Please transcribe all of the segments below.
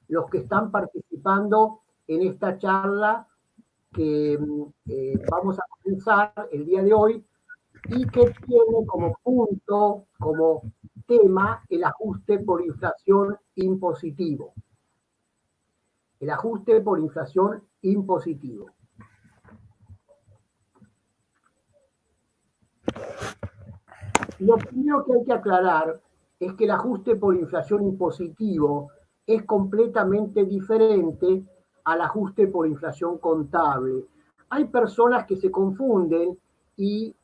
los que están participando en esta charla que vamos a comenzar el día de hoy y que tiene como punto, como tema, el ajuste por inflación impositivo. El ajuste por inflación impositivo. Lo primero que hay que aclarar es que el ajuste por inflación impositivo es completamente diferente al ajuste por inflación contable. Hay personas que se confunden y,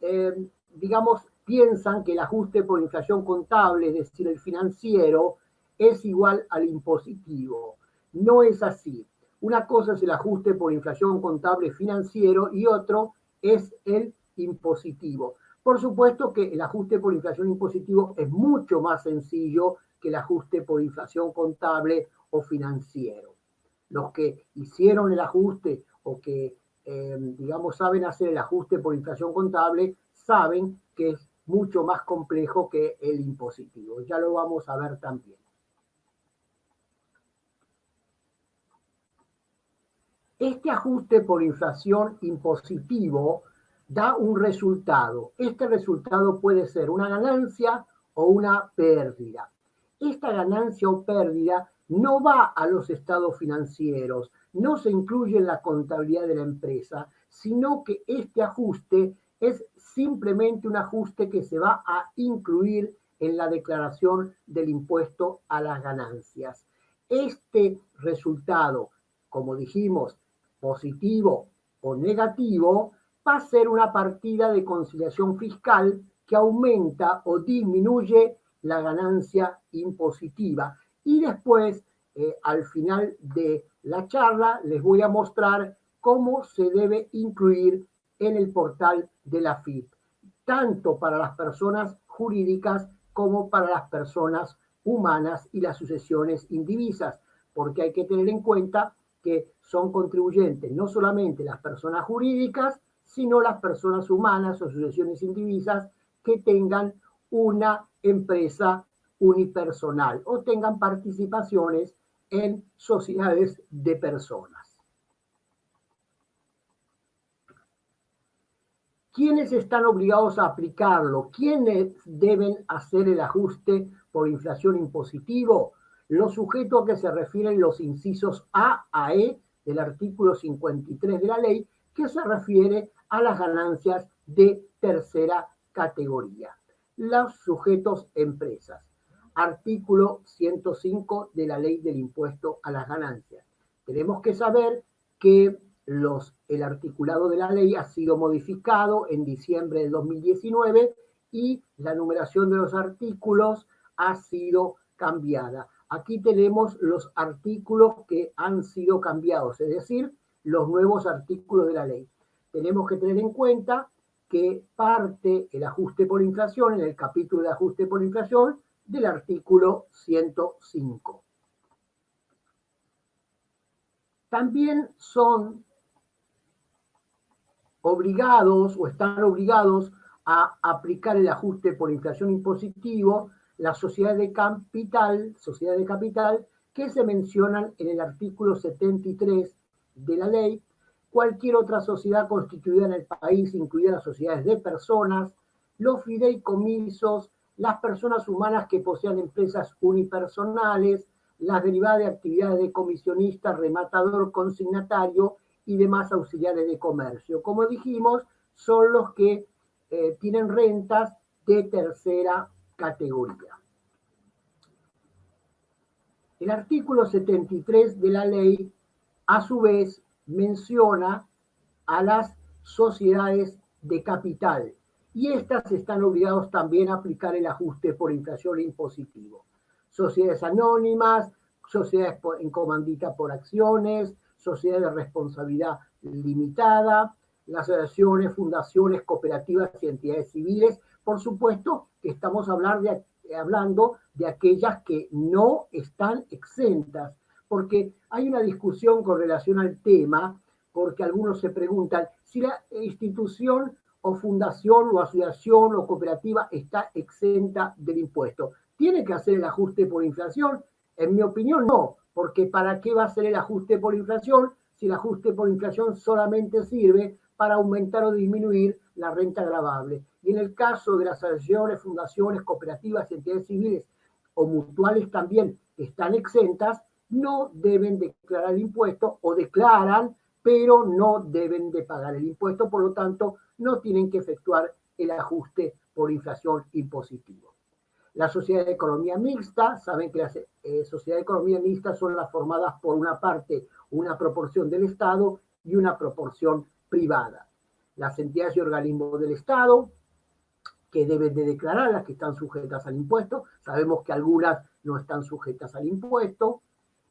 digamos, piensan que el ajuste por inflación contable, es decir, el financiero, es igual al impositivo. No es así. Una cosa es el ajuste por inflación contable financiero y otro es el impositivo. Por supuesto que el ajuste por inflación impositivo es mucho más sencillo que el ajuste por inflación contable o financiero. Los que hicieron el ajuste o que, digamos, saben hacer el ajuste por inflación contable, saben que es mucho más complejo que el impositivo. Ya lo vamos a ver también. Este ajuste por inflación impositivo da un resultado. Este resultado puede ser una ganancia o una pérdida. Esta ganancia o pérdida no va a los estados financieros, no se incluye en la contabilidad de la empresa, sino que este ajuste es simplemente un ajuste que se va a incluir en la declaración del impuesto a las ganancias. Este resultado, como dijimos, positivo o negativo, va a ser una partida de conciliación fiscal que aumenta o disminuye la ganancia impositiva. Y después, al final de la charla, les voy a mostrar cómo se debe incluir en el portal de la AFIP, tanto para las personas jurídicas como para las personas humanas y las sucesiones indivisas, porque hay que tener en cuenta que son contribuyentes no solamente las personas jurídicas, sino las personas humanas o sucesiones indivisas que tengan una empresa unipersonal o tengan participaciones en sociedades de personas. ¿Quiénes están obligados a aplicarlo? ¿Quiénes deben hacer el ajuste por inflación impositivo? Los sujetos a que se refieren los incisos A a E del artículo 53 de la ley, que se refiere a las ganancias de tercera categoría. Los sujetos empresas. Artículo 105 de la ley del impuesto a las ganancias. Tenemos que saber que el articulado de la ley ha sido modificado en diciembre del 2019 y la numeración de los artículos ha sido cambiada. Aquí tenemos los artículos que han sido cambiados, es decir, los nuevos artículos de la ley. Tenemos que tener en cuenta que parte el ajuste por inflación, en el capítulo de ajuste por inflación, del artículo 105. También son obligados o están obligados a aplicar el ajuste por inflación impositivo las sociedades de capital que se mencionan en el artículo 73 de la ley, cualquier otra sociedad constituida en el país, incluidas las sociedades de personas, los fideicomisos, las personas humanas que posean empresas unipersonales, las derivadas de actividades de comisionista, rematador, consignatario y demás auxiliares de comercio. Como dijimos, son los que tienen rentas de tercera categoría. El artículo 73 de la ley, a su vez, menciona a las sociedades de capital y estas están obligados también a aplicar el ajuste por inflación impositivo. Sociedades anónimas, sociedades en comandita por acciones, sociedades de responsabilidad limitada, las asociaciones, fundaciones, cooperativas y entidades civiles. Por supuesto que estamos hablando de aquellas que no están exentas, porque hay una discusión con relación al tema, porque algunos se preguntan si la institución o fundación o asociación o cooperativa está exenta del impuesto. ¿Tiene que hacer el ajuste por inflación? En mi opinión, no, porque ¿para qué va a ser el ajuste por inflación si el ajuste por inflación solamente sirve para aumentar o disminuir la renta gravable? Y en el caso de las asociaciones, fundaciones, cooperativas, entidades civiles o mutuales también que están exentas, no deben declarar el impuesto o declaran, pero no deben de pagar el impuesto, por lo tanto, no tienen que efectuar el ajuste por inflación impositivo. La sociedad de economía mixta, saben que las sociedades de economía mixta son las formadas por una parte, una proporción del Estado y una proporción privada. Las entidades y organismos del Estado, que deben de declarar, las que están sujetas al impuesto, sabemos que algunas no están sujetas al impuesto.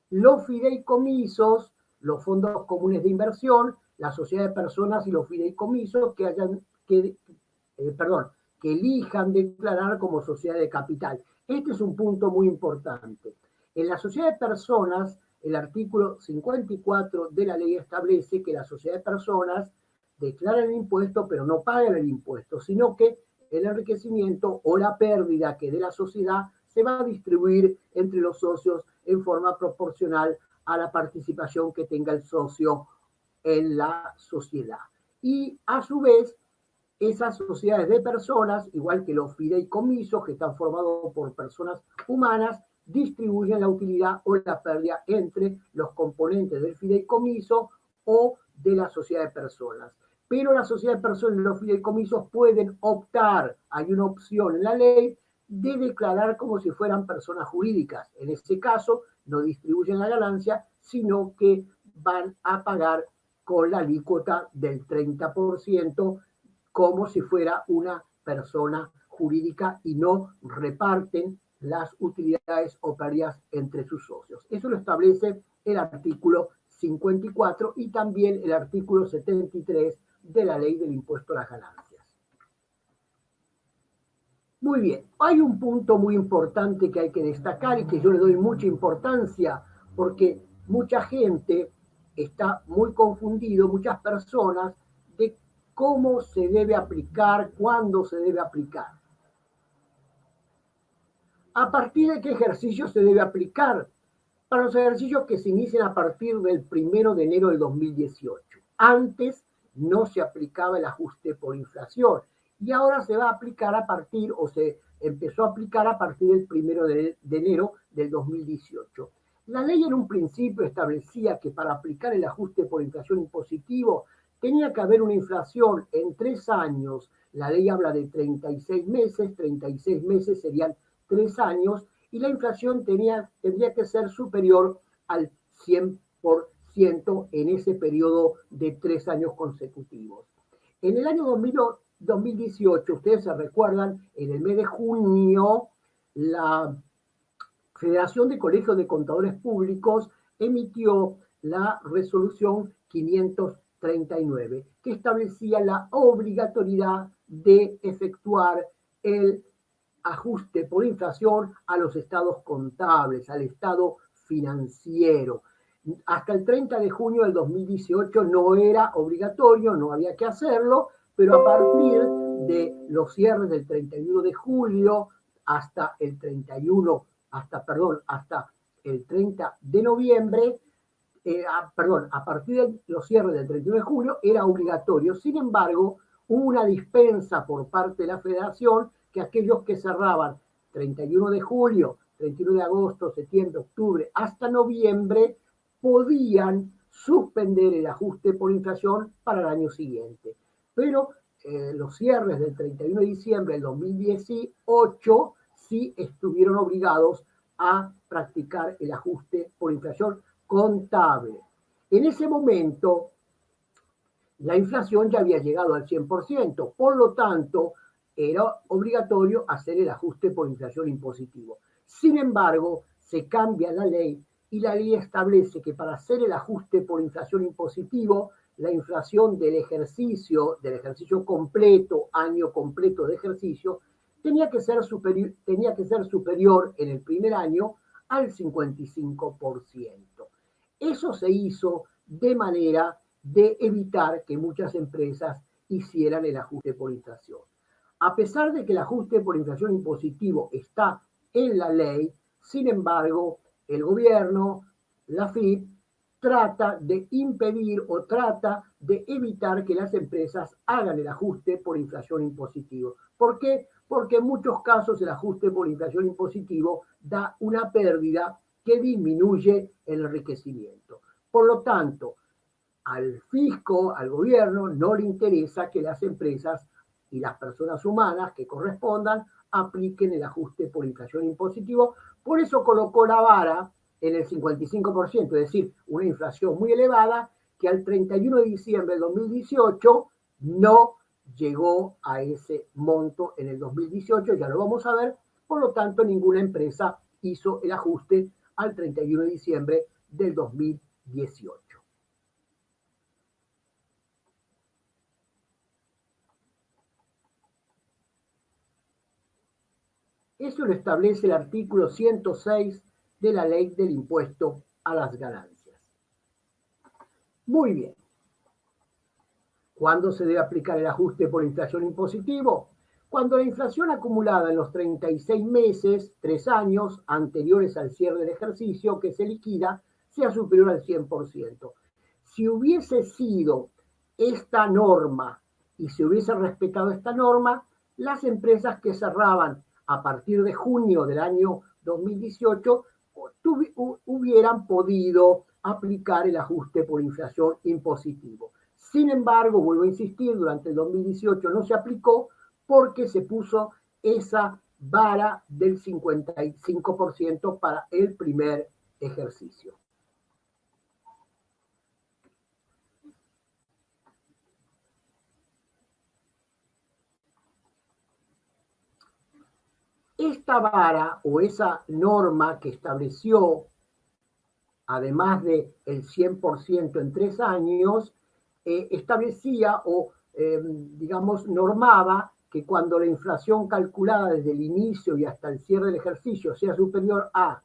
Los fideicomisos, los fondos comunes de inversión, la sociedad de personas y los fideicomisos que elijan declarar como sociedad de capital. Este es un punto muy importante. En la sociedad de personas, el artículo 54 de la ley establece que la sociedad de personas declaran el impuesto, pero no pagan el impuesto, sino que el enriquecimiento o la pérdida que de la sociedad se va a distribuir entre los socios en forma proporcional a la participación que tenga el socio en la sociedad. Y a su vez, esas sociedades de personas, igual que los fideicomisos que están formados por personas humanas, distribuyen la utilidad o la pérdida entre los componentes del fideicomiso o de la sociedad de personas. Pero la sociedad de personas y los fideicomisos pueden optar, hay una opción en la ley, de declarar como si fueran personas jurídicas. En este caso, no distribuyen la ganancia, sino que van a pagar con la alícuota del 30%, como si fuera una persona jurídica y no reparten las utilidades o pérdidas entre sus socios. Eso lo establece el artículo 54 y también el artículo 73 de la ley del impuesto a las ganancias. Muy bien, hay un punto muy importante que hay que destacar y que yo le doy mucha importancia porque mucha gente está muy confundido, muchas personas, de cómo se debe aplicar, cuándo se debe aplicar. ¿A partir de qué ejercicio se debe aplicar? Para los ejercicios que se inician a partir del 1 de enero del 2018. Antes no se aplicaba el ajuste por inflación y ahora se va a aplicar a partir, o se empezó a aplicar a partir del 1 de enero del 2018. La ley en un principio establecía que para aplicar el ajuste por inflación impositivo tenía que haber una inflación en 3 años. La ley habla de 36 meses serían 3 años, y la inflación tendría que ser superior al 100% en ese periodo de 3 años consecutivos. En el año 2018, ustedes se recuerdan, en el mes de junio, la Federación de Colegios de Contadores Públicos emitió la resolución 539, que establecía la obligatoriedad de efectuar el ajuste por inflación a los estados contables, al estado financiero. Hasta el 30 de junio del 2018 no era obligatorio, no había que hacerlo, pero a partir de los cierres del 31 de julio hasta el 30 de noviembre, a partir de los cierres del 31 de julio era obligatorio. Sin embargo, hubo una dispensa por parte de la Federación que aquellos que cerraban 31 de julio, 31 de agosto, septiembre, octubre, hasta noviembre, podían suspender el ajuste por inflación para el año siguiente. Pero los cierres del 31 de diciembre del 2018 sí estuvieron obligados a practicar el ajuste por inflación contable. En ese momento, la inflación ya había llegado al 100%, por lo tanto, era obligatorio hacer el ajuste por inflación impositivo. Sin embargo, se cambia la ley y la ley establece que para hacer el ajuste por inflación impositivo, la inflación del ejercicio completo, año completo de ejercicio, tenía que ser superior en el primer año al 55%. Eso se hizo de manera de evitar que muchas empresas hicieran el ajuste por inflación. A pesar de que el ajuste por inflación impositivo está en la ley, sin embargo, el gobierno la FIP trata de impedir o trata de evitar que las empresas hagan el ajuste por inflación impositivo. ¿Por qué? Porque en muchos casos el ajuste por inflación impositivo da una pérdida que disminuye el enriquecimiento. Por lo tanto, al fisco, al gobierno, no le interesa que las empresas y las personas humanas que correspondan apliquen el ajuste por inflación impositivo. Por eso colocó la vara en el 55%, es decir, una inflación muy elevada que al 31 de diciembre del 2018 no llegó a ese monto en el 2018, ya lo vamos a ver, por lo tanto ninguna empresa hizo el ajuste al 31 de diciembre del 2018. Eso lo establece el artículo 106 de la Ley del Impuesto a las Ganancias. Muy bien. ¿Cuándo se debe aplicar el ajuste por inflación impositivo? Cuando la inflación acumulada en los 36 meses, 3 años anteriores al cierre del ejercicio que se liquida, sea superior al 100%. Si hubiese sido esta norma y se hubiese respetado esta norma, las empresas que cerraban a partir de junio del año 2018 hubieran podido aplicar el ajuste por inflación impositivo. Sin embargo, vuelvo a insistir, durante el 2018 no se aplicó porque se puso esa vara del 55% para el primer ejercicio. Esta vara o esa norma que estableció, además del 100% en 3 años, establecía o, digamos, normaba que cuando la inflación calculada desde el inicio y hasta el cierre del ejercicio sea superior a,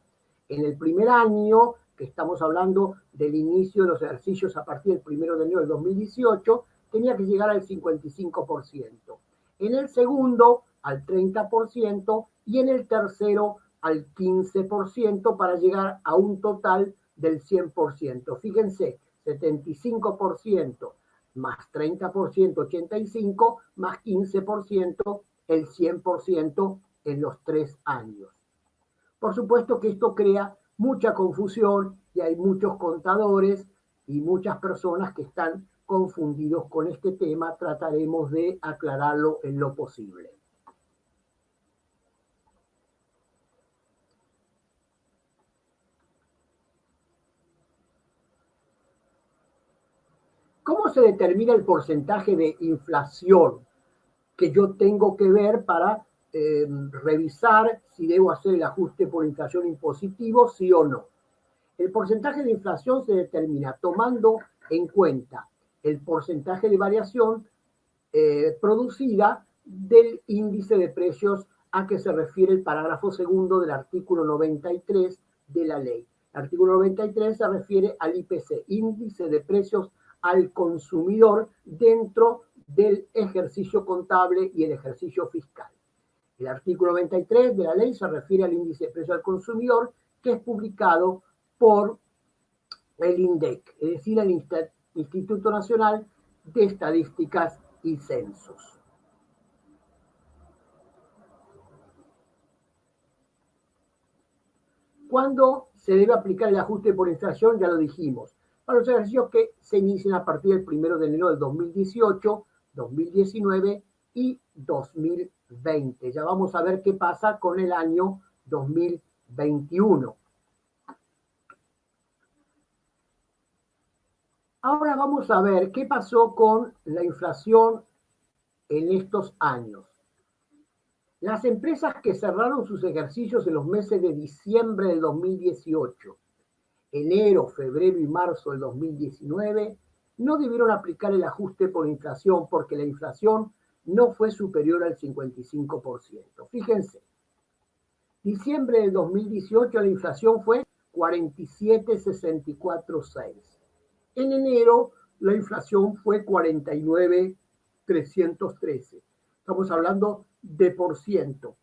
en el primer año, que estamos hablando del inicio de los ejercicios a partir del 1 de enero del 2018, tenía que llegar al 55%. En el segundo, al 30%, y en el tercero, al 15%, para llegar a un total del 100%. Fíjense, 75% más 30%, 85%, más 15%, el 100% en los 3 años. Por supuesto que esto crea mucha confusión y hay muchos contadores y muchas personas que están confundidos con este tema. Trataremos de aclararlo en lo posible. ¿Cómo se determina el porcentaje de inflación que yo tengo que ver para revisar si debo hacer el ajuste por inflación impositivo, sí o no? El porcentaje de inflación se determina tomando en cuenta el porcentaje de variación producida del índice de precios a que se refiere el parágrafo segundo del artículo 93 de la ley. El artículo 93 se refiere al IPC, índice de precios al consumidor dentro del ejercicio contable y el ejercicio fiscal. El artículo 93 de la ley se refiere al índice de precios al consumidor que es publicado por el INDEC, es decir, el Instituto Nacional de Estadísticas y Censos. ¿Cuándo se debe aplicar el ajuste por inflación? Ya lo dijimos. Para los ejercicios que se inician a partir del 1 de enero del 2018, 2019 y 2020. Ya vamos a ver qué pasa con el año 2021. Ahora vamos a ver qué pasó con la inflación en estos años. Las empresas que cerraron sus ejercicios en los meses de diciembre del 2018, enero, febrero y marzo del 2019, no debieron aplicar el ajuste por inflación porque la inflación no fue superior al 55%. Fíjense, diciembre del 2018 la inflación fue 47,646. En enero la inflación fue 49,313. Estamos hablando de por ciento.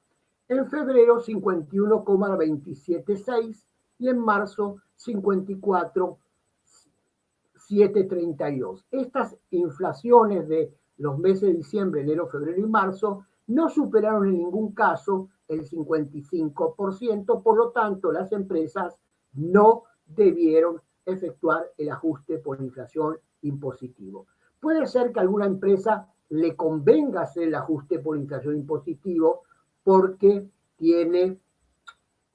En febrero 51,276 y en marzo 54,732. Estas inflaciones de los meses de diciembre, enero, febrero y marzo no superaron en ningún caso el 55%, por lo tanto las empresas no debieron efectuar el ajuste por inflación impositivo. Puede ser que a alguna empresa le convenga hacer el ajuste por inflación impositivo porque tiene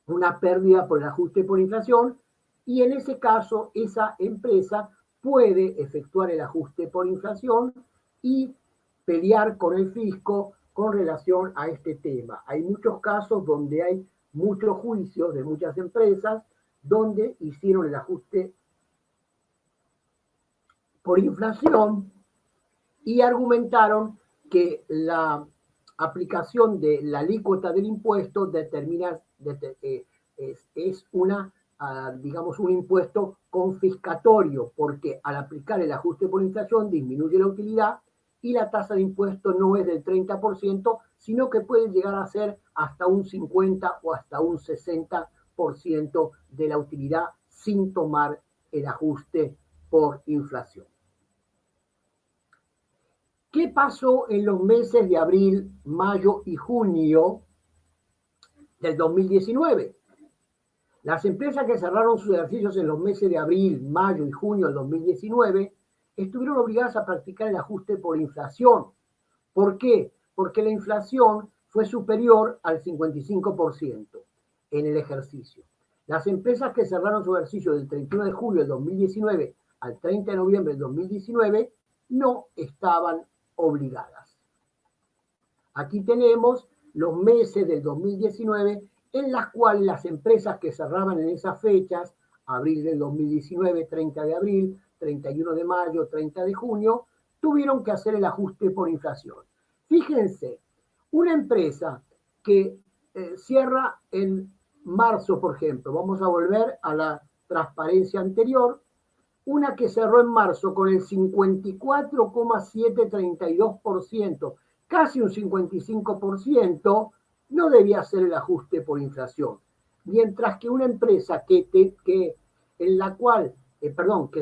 una pérdida por el ajuste por inflación y en ese caso esa empresa puede efectuar el ajuste por inflación y pelear con el fisco con relación a este tema. Hay muchos casos donde hay muchos juicios de muchas empresas donde hicieron el ajuste por inflación y argumentaron que la aplicación de la alícuota del impuesto es una, digamos, un impuesto confiscatorio, porque al aplicar el ajuste por inflación disminuye la utilidad y la tasa de impuesto no es del 30%, sino que puede llegar a ser hasta un 50 o hasta un 60% de la utilidad sin tomar el ajuste por inflación. ¿Qué pasó en los meses de abril, mayo y junio del 2019? Las empresas que cerraron sus ejercicios en los meses de abril, mayo y junio del 2019 estuvieron obligadas a practicar el ajuste por inflación. ¿Por qué? Porque la inflación fue superior al 55% en el ejercicio. Las empresas que cerraron su ejercicio del 31 de julio del 2019 al 30 de noviembre del 2019 no estaban obligadas. Aquí tenemos los meses del 2019 en las cuales las empresas que cerraban en esas fechas, abril del 2019, 30 de abril, 31 de mayo, 30 de junio, tuvieron que hacer el ajuste por inflación. Fíjense, una empresa que cierra en marzo, por ejemplo, vamos a volver a la transparencia anterior, una que cerró en marzo con el 54,732%, casi un 55%, no debía hacer el ajuste por inflación. Mientras que una empresa que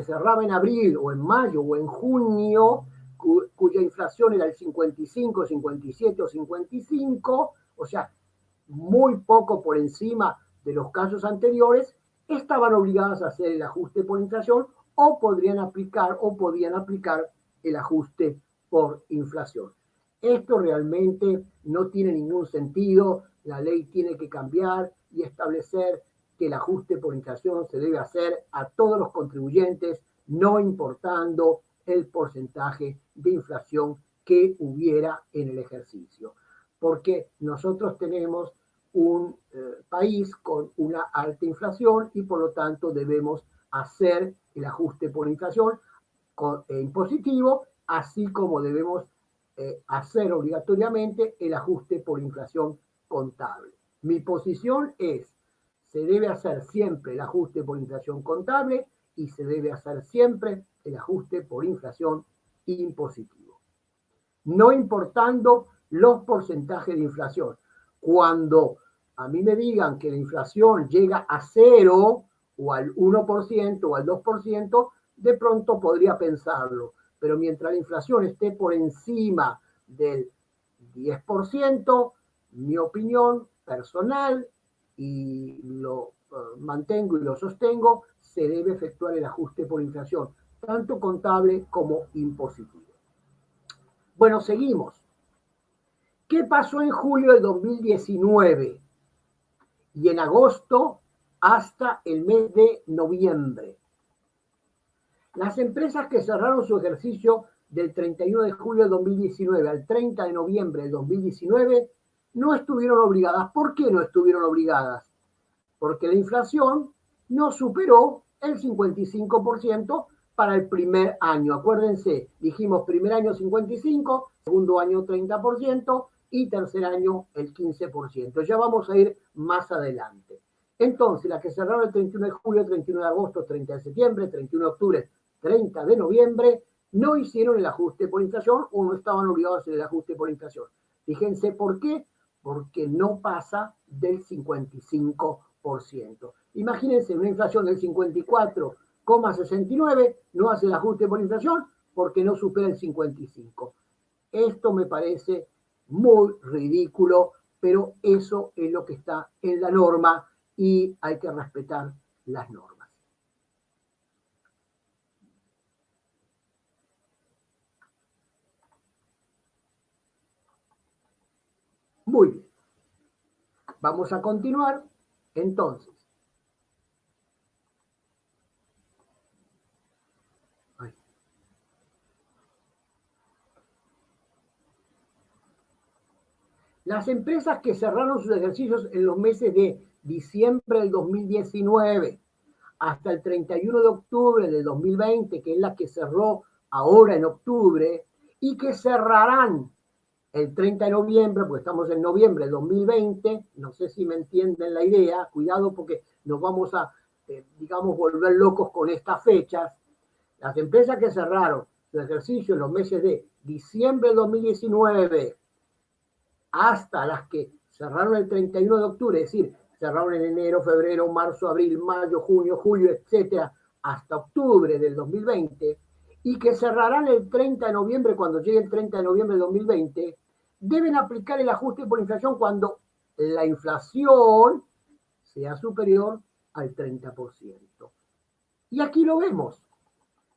cerraba en abril o en mayo o en junio, cuya inflación era el 55, 57 o 55, o sea, muy poco por encima de los casos anteriores, estaban obligadas a hacer el ajuste por inflación o podían aplicar el ajuste por inflación. Esto realmente no tiene ningún sentido, la ley tiene que cambiar y establecer que el ajuste por inflación se debe hacer a todos los contribuyentes, no importando el porcentaje de inflación que hubiera en el ejercicio. Porque nosotros tenemos un país con una alta inflación y por lo tanto debemos hacer el ajuste por inflación impositivo, así como debemos hacer obligatoriamente el ajuste por inflación contable. Mi posición es, se debe hacer siempre el ajuste por inflación contable y se debe hacer siempre el ajuste por inflación impositivo. No importando los porcentajes de inflación. Cuando a mí me digan que la inflación llega a 0 o al 1% o al 2%, de pronto podría pensarlo. Pero mientras la inflación esté por encima del 10%, mi opinión personal, y lo mantengo y lo sostengo, se debe efectuar el ajuste por inflación, tanto contable como impositivo. Bueno, seguimos. ¿Qué pasó en julio del 2019 y en agosto hasta el mes de noviembre? Las empresas que cerraron su ejercicio del 31 de julio del 2019 al 30 de noviembre del 2019 no estuvieron obligadas. ¿Por qué no estuvieron obligadas? Porque la inflación no superó el 55% para el primer año. Acuérdense, dijimos primer año 55%, segundo año 30% y tercer año el 15%. Ya vamos a ir más adelante. Entonces, las que cerraron el 31 de julio, 31 de agosto, 30 de septiembre, 31 de octubre, 30 de noviembre, no hicieron el ajuste por inflación o no estaban obligados a hacer el ajuste por inflación. Fíjense por qué, porque no pasa del 55%. Imagínense, una inflación del 54,69 no hace el ajuste por inflación porque no supera el 55. Esto me parece muy ridículo, pero eso es lo que está en la norma y hay que respetar las normas. Muy bien. Vamos a continuar. Entonces, las empresas que cerraron sus ejercicios en los meses de diciembre del 2019 hasta el 31 de octubre del 2020, que es la que cerró ahora en octubre, y que cerrarán el 30 de noviembre, porque estamos en noviembre del 2020, no sé si me entienden la idea, cuidado porque nos vamos a, digamos, volver locos con estas fechas. Las empresas que cerraron su ejercicio en los meses de diciembre del 2019 hasta las que cerraron el 31 de octubre, es decir, cerraron en enero, febrero, marzo, abril, mayo, junio, julio, etcétera, hasta octubre del 2020, y que cerrarán el 30 de noviembre, cuando llegue el 30 de noviembre del 2020, deben aplicar el ajuste por inflación cuando la inflación sea superior al 30%. Y aquí lo vemos.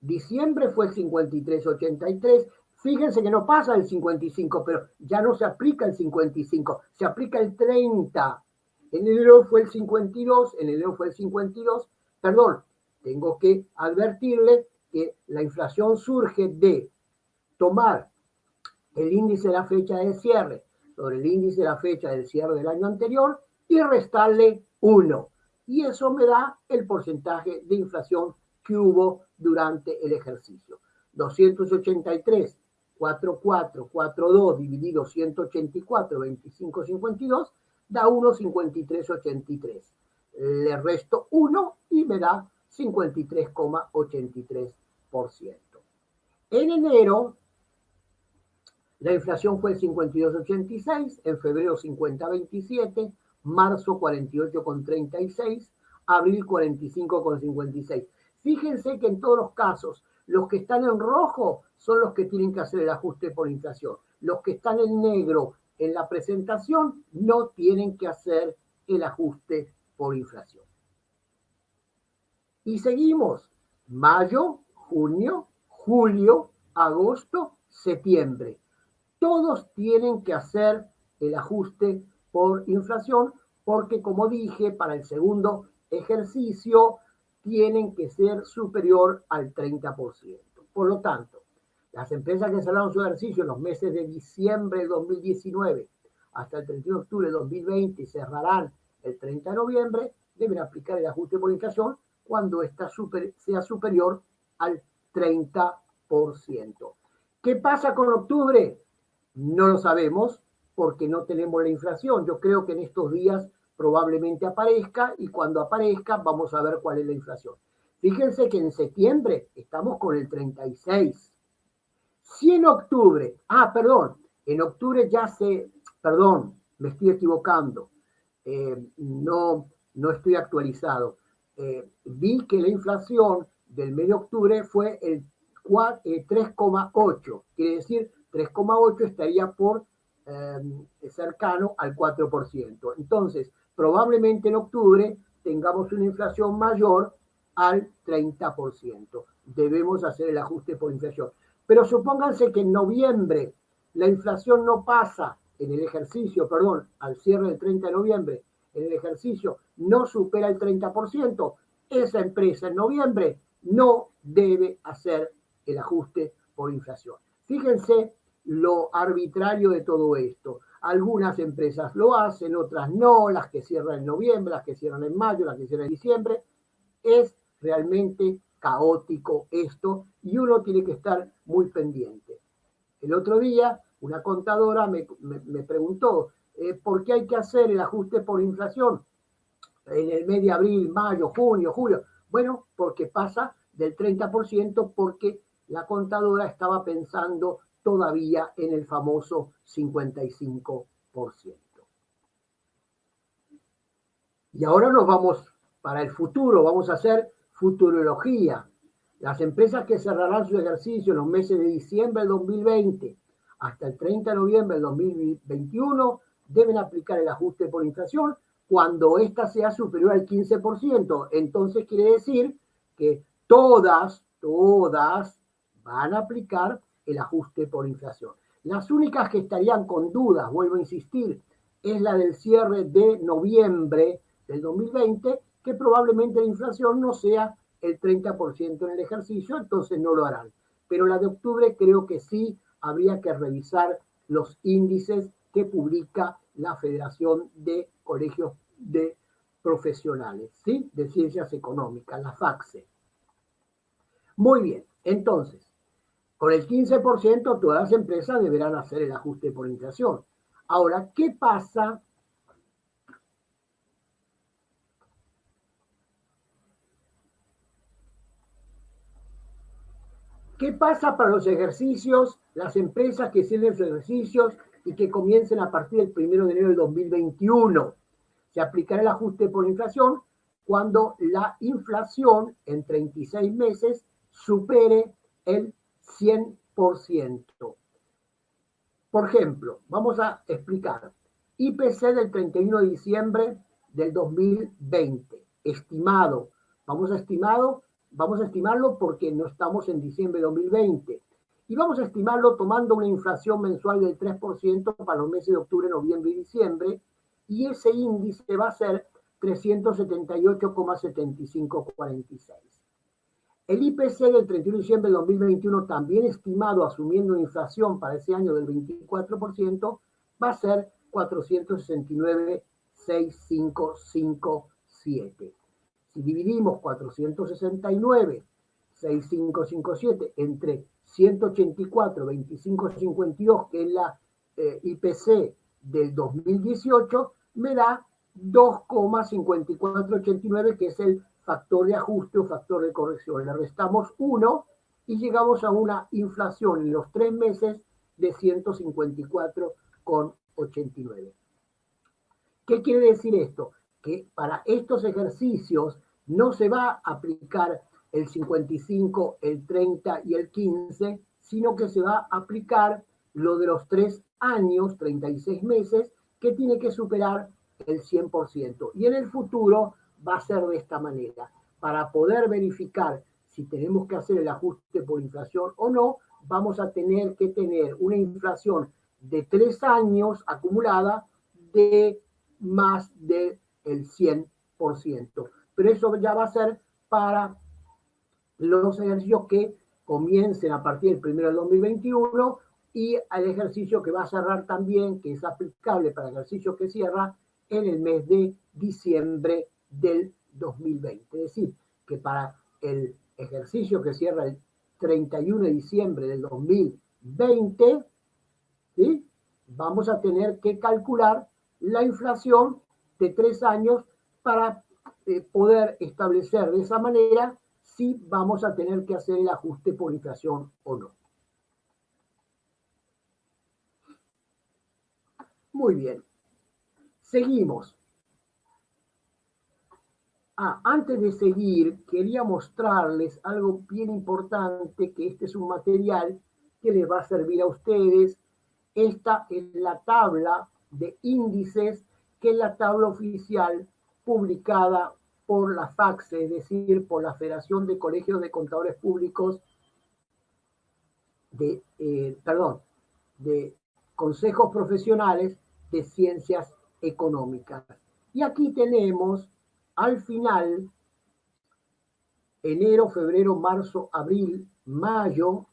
Diciembre fue el 53,83. Fíjense que no pasa el 55, pero ya no se aplica el 55, se aplica el 30. En enero fue el 52, en enero fue el 52. Perdón, tengo que advertirle que la inflación surge de tomar el índice de la fecha de cierre sobre el índice de la fecha del cierre del año anterior y restarle 1. Y eso me da el porcentaje de inflación que hubo durante el ejercicio. 283,4442 dividido 184, 25,52 da 1,5383. Le resto 1 y me da 53,83%. En enero la inflación fue el 52,86, en febrero 50,27, marzo 48,36, abril 45,56. Fíjense que en todos los casos, los que están en rojo son los que tienen que hacer el ajuste por inflación. Los que están en negro en la presentación no tienen que hacer el ajuste por inflación. Y seguimos. Mayo, junio, julio, agosto, septiembre. Todos tienen que hacer el ajuste por inflación porque, como dije, para el segundo ejercicio tienen que ser superior al 30%. Por lo tanto, las empresas que cerraron su ejercicio en los meses de diciembre de 2019 hasta el 31 de octubre de 2020 y cerrarán el 30 de noviembre, deben aplicar el ajuste por inflación cuando esta sea superior al 30%. ¿Qué pasa con octubre? No lo sabemos porque no tenemos la inflación. Yo creo que en estos días probablemente aparezca y cuando aparezca vamos a ver cuál es la inflación. Fíjense que en septiembre estamos con el 36. Si en octubre, en octubre perdón, me estoy equivocando, no estoy actualizado. Vi que la inflación del mes de octubre fue el 3,8, quiere decir 3,8 estaría por cercano al 4%. Entonces, probablemente en octubre tengamos una inflación mayor al 30%. Debemos hacer el ajuste por inflación. Pero supónganse que en noviembre la inflación no pasa en el ejercicio, perdón, al cierre del 30 de noviembre, en el ejercicio no supera el 30%, esa empresa en noviembre no debe hacer el ajuste por inflación. Fíjense lo arbitrario de todo esto. Algunas empresas lo hacen, otras no, las que cierran en noviembre, las que cierran en mayo, las que cierran en diciembre. Es realmente caótico esto y uno tiene que estar muy pendiente. El otro día una contadora me preguntó ¿por qué hay que hacer el ajuste por inflación en el mes de abril, mayo, junio, julio? Bueno, porque pasa del 30% porque la contadora estaba pensando todavía en el famoso 55%. Y ahora nos vamos para el futuro, vamos a hacer futurología. Las empresas que cerrarán su ejercicio en los meses de diciembre del 2020 hasta el 30 de noviembre del 2021 deben aplicar el ajuste por inflación cuando ésta sea superior al 15%. Entonces quiere decir que todas van a aplicar el ajuste por inflación. Las únicas que estarían con dudas, vuelvo a insistir, es la del cierre de noviembre del 2020, que probablemente la inflación no sea el 30% en el ejercicio, entonces no lo harán. Pero la de octubre creo que sí habría que revisar los índices que publica la Federación de Colegios de Profesionales, ¿sí? De Ciencias Económicas, la FACSE. Muy bien, entonces, con el 15% todas las empresas deberán hacer el ajuste por inflación. Ahora, ¿qué pasa? ¿Qué pasa para los ejercicios, las empresas que cierren sus ejercicios y que comiencen a partir del 1 de enero del 2021? Se aplicará el ajuste por inflación cuando la inflación en 36 meses supere el 100%. Por ejemplo, vamos a explicar. IPC del 31 de diciembre del 2020, estimado. Vamos a estimarlo porque no estamos en diciembre de 2020. Y vamos a estimarlo tomando una inflación mensual del 3% para los meses de octubre, noviembre y diciembre. Y ese índice va a ser 378,7546. El IPC del 31 de diciembre de 2021, también estimado asumiendo una inflación para ese año del 24%, va a ser 469,6557. Si dividimos 469,6557 entre 184,2552, que es la IPC del 2018, me da 2,5489, que es el factor de ajuste o factor de corrección. Le restamos 1 y llegamos a una inflación en los 3 meses de 154,89. ¿Qué quiere decir esto? Que para estos ejercicios no se va a aplicar el 55, el 30 y el 15, sino que se va a aplicar lo de los 3 años, 36 meses, que tiene que superar el 100%. Y en el futuro va a ser de esta manera. Para poder verificar si tenemos que hacer el ajuste por inflación o no, vamos a tener que tener una inflación de 3 años acumulada de más del 100%. Pero eso ya va a ser para los ejercicios que comiencen a partir del 1 del 2021 y al ejercicio que va a cerrar también, que es aplicable para el ejercicio que cierra en el mes de diciembre del 2020. Es decir, que para el ejercicio que cierra el 31 de diciembre del 2020, ¿sí?, vamos a tener que calcular la inflación de 3 años para poder establecer de esa manera si vamos a tener que hacer el ajuste por inflación o no. Muy bien. Seguimos. Antes de seguir, quería mostrarles algo bien importante, que este es un material que les va a servir a ustedes. Esta es la tabla de índices, que es la tabla oficial publicada por la FACSE, es decir, por la Federación de Colegios de Contadores Públicos de consejos profesionales de ciencias económicas. Y aquí tenemos al final enero, febrero, marzo, abril, mayo,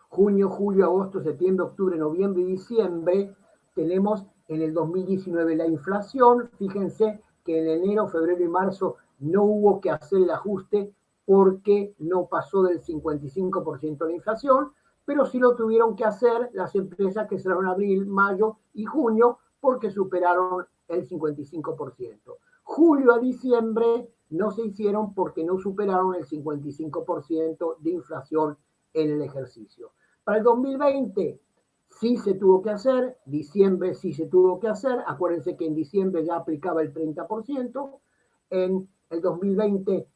junio, julio, agosto, septiembre, octubre, noviembre y diciembre. Tenemos en el 2019 la inflación. Fíjense que en enero, febrero y marzo no hubo que hacer el ajuste porque no pasó del 55% de inflación, pero sí lo tuvieron que hacer las empresas que cerraron abril, mayo y junio, porque superaron el 55%. Julio a diciembre no se hicieron porque no superaron el 55% de inflación en el ejercicio. Para el 2020 sí se tuvo que hacer, diciembre sí se tuvo que hacer, acuérdense que en diciembre ya aplicaba el 30%, en el 2020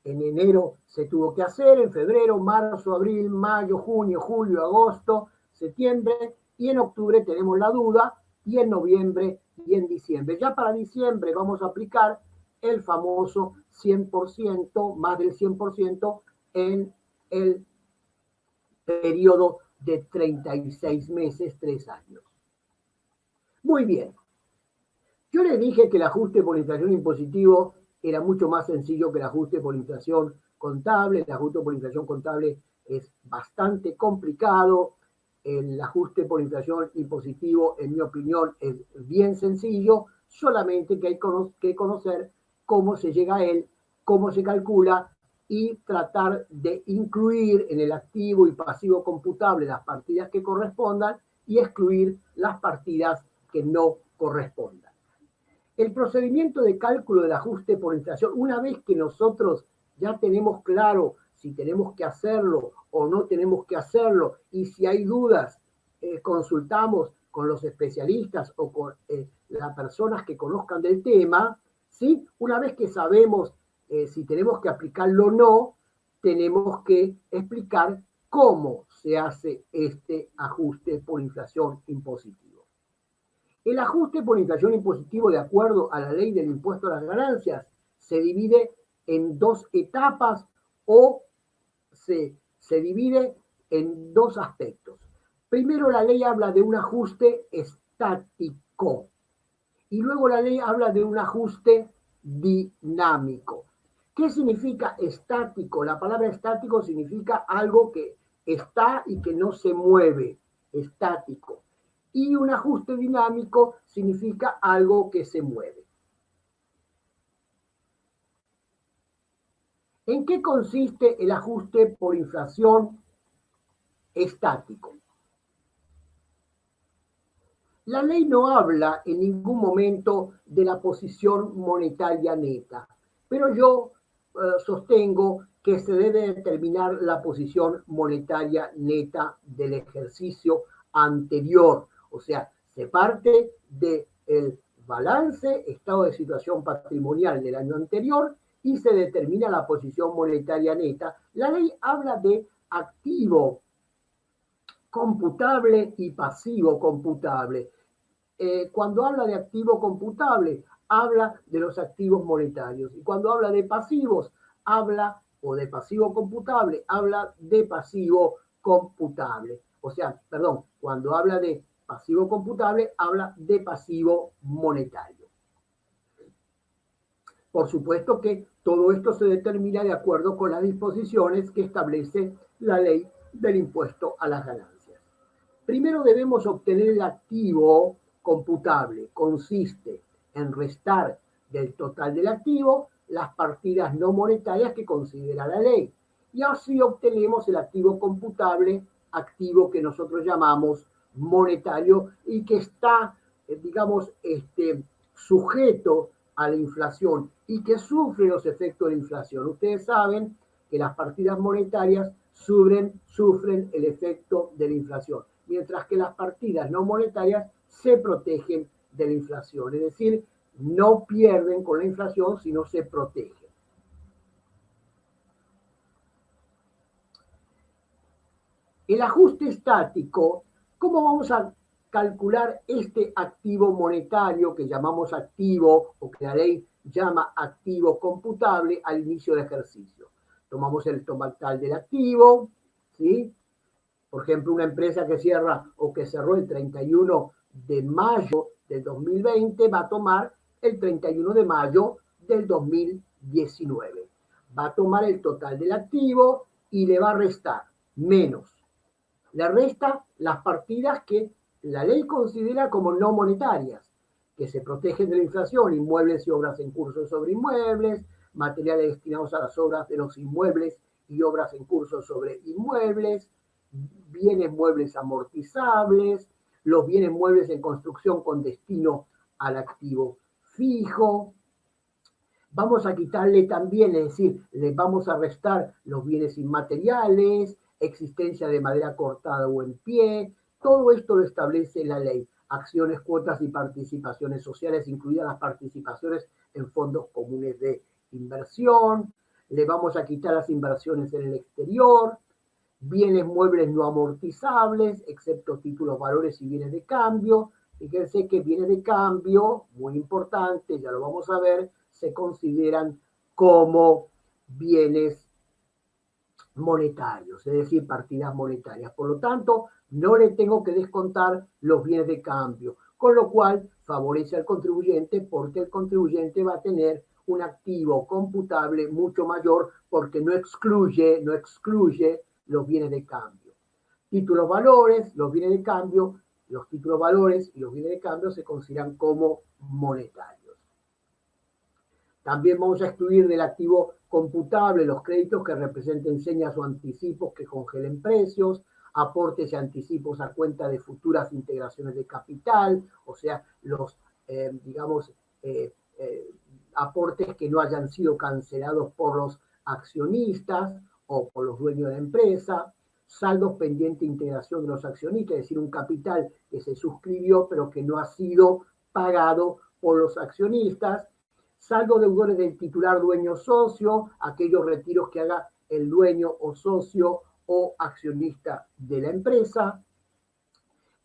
en enero se tuvo que hacer, en febrero, marzo, abril, mayo, junio, julio, agosto, septiembre, y en octubre tenemos la duda, y en noviembre y en diciembre. Ya para diciembre vamos a aplicar el famoso 100%, más del 100% en el periodo de 36 meses, 3 años. Muy bien. Yo les dije que el ajuste por inflación impositivo era mucho más sencillo que el ajuste por inflación contable. El ajuste por inflación contable es bastante complicado. El ajuste por inflación impositivo, en mi opinión, es bien sencillo, solamente que hay que conocer cómo se llega a él, cómo se calcula y tratar de incluir en el activo y pasivo computable las partidas que correspondan y excluir las partidas que no correspondan. El procedimiento de cálculo del ajuste por inflación, una vez que nosotros ya tenemos claro si tenemos que hacerlo o no tenemos que hacerlo, y si hay dudas, consultamos con los especialistas o con las personas que conozcan del tema, ¿sí? Una vez que sabemos si tenemos que aplicarlo o no, tenemos que explicar cómo se hace este ajuste por inflación impositivo. El ajuste por inflación impositivo, de acuerdo a la ley del impuesto a las ganancias, se divide en dos etapas o se divide en dos aspectos. Primero, la ley habla de un ajuste estático y luego la ley habla de un ajuste dinámico. ¿Qué significa estático? La palabra estático significa algo que está y que no se mueve, estático. Y un ajuste dinámico significa algo que se mueve. ¿En qué consiste el ajuste por inflación estático? La ley no habla en ningún momento de la posición monetaria neta, pero yo sostengo que se debe determinar la posición monetaria neta del ejercicio anterior. O sea, se parte del balance, estado de situación patrimonial del año anterior y se determina la posición monetaria neta. La ley habla de activo computable y pasivo computable. Cuando habla de activo computable, habla de los activos monetarios. Y cuando habla de pasivos, habla, o de pasivo computable, habla de pasivo computable. O sea, perdón, cuando habla de pasivo computable, habla de pasivo monetario. Por supuesto que todo esto se determina de acuerdo con las disposiciones que establece la ley del impuesto a las ganancias. Primero debemos obtener el activo computable. Consiste en restar del total del activo las partidas no monetarias que considera la ley. Y así obtenemos el activo computable, activo que nosotros llamamos monetario y que está, digamos, sujeto a la inflación y que sufre los efectos de la inflación. Ustedes saben que las partidas monetarias sufren el efecto de la inflación, mientras que las partidas no monetarias se protegen de la inflación, es decir, no pierden con la inflación, sino se protegen. El ajuste estático, ¿cómo vamos a calcular este activo monetario que llamamos activo o que la ley llama activo computable al inicio del ejercicio? Tomamos el total del activo, ¿sí? Por ejemplo, una empresa que cierra o que cerró el 31 de mayo del 2020 va a tomar el 31 de mayo del 2019. Va a tomar el total del activo y le va a restar menos. Le resta las partidas que la ley considera como no monetarias, que se protegen de la inflación, inmuebles y obras en curso sobre inmuebles, materiales destinados a las obras de los inmuebles y obras en curso sobre inmuebles, bienes muebles amortizables, los bienes muebles en construcción con destino al activo fijo. Vamos a quitarle también, es decir, le vamos a restar los bienes inmateriales, existencia de madera cortada o en pie. Todo esto lo establece la ley. Acciones, cuotas y participaciones sociales, incluidas las participaciones en fondos comunes de inversión. Le vamos a quitar las inversiones en el exterior, bienes muebles no amortizables, excepto títulos, valores y bienes de cambio. Fíjense que bienes de cambio, muy importante, ya lo vamos a ver, se consideran como bienes monetarios, es decir, partidas monetarias. Por lo tanto, no le tengo que descontar los bienes de cambio, con lo cual favorece al contribuyente porque el contribuyente va a tener un activo computable mucho mayor porque no excluye los bienes de cambio. Títulos valores, los bienes de cambio, los títulos valores y los bienes de cambio se consideran como monetarios. También vamos a excluir del activo computable los créditos que representen señas o anticipos que congelen precios, aportes y anticipos a cuenta de futuras integraciones de capital, o sea, los, aportes que no hayan sido cancelados por los accionistas o por los dueños de la empresa, saldos pendiente de integración de los accionistas, es decir, un capital que se suscribió pero que no ha sido pagado por los accionistas, saldo deudores del titular dueño socio, aquellos retiros que haga el dueño o socio o accionista de la empresa.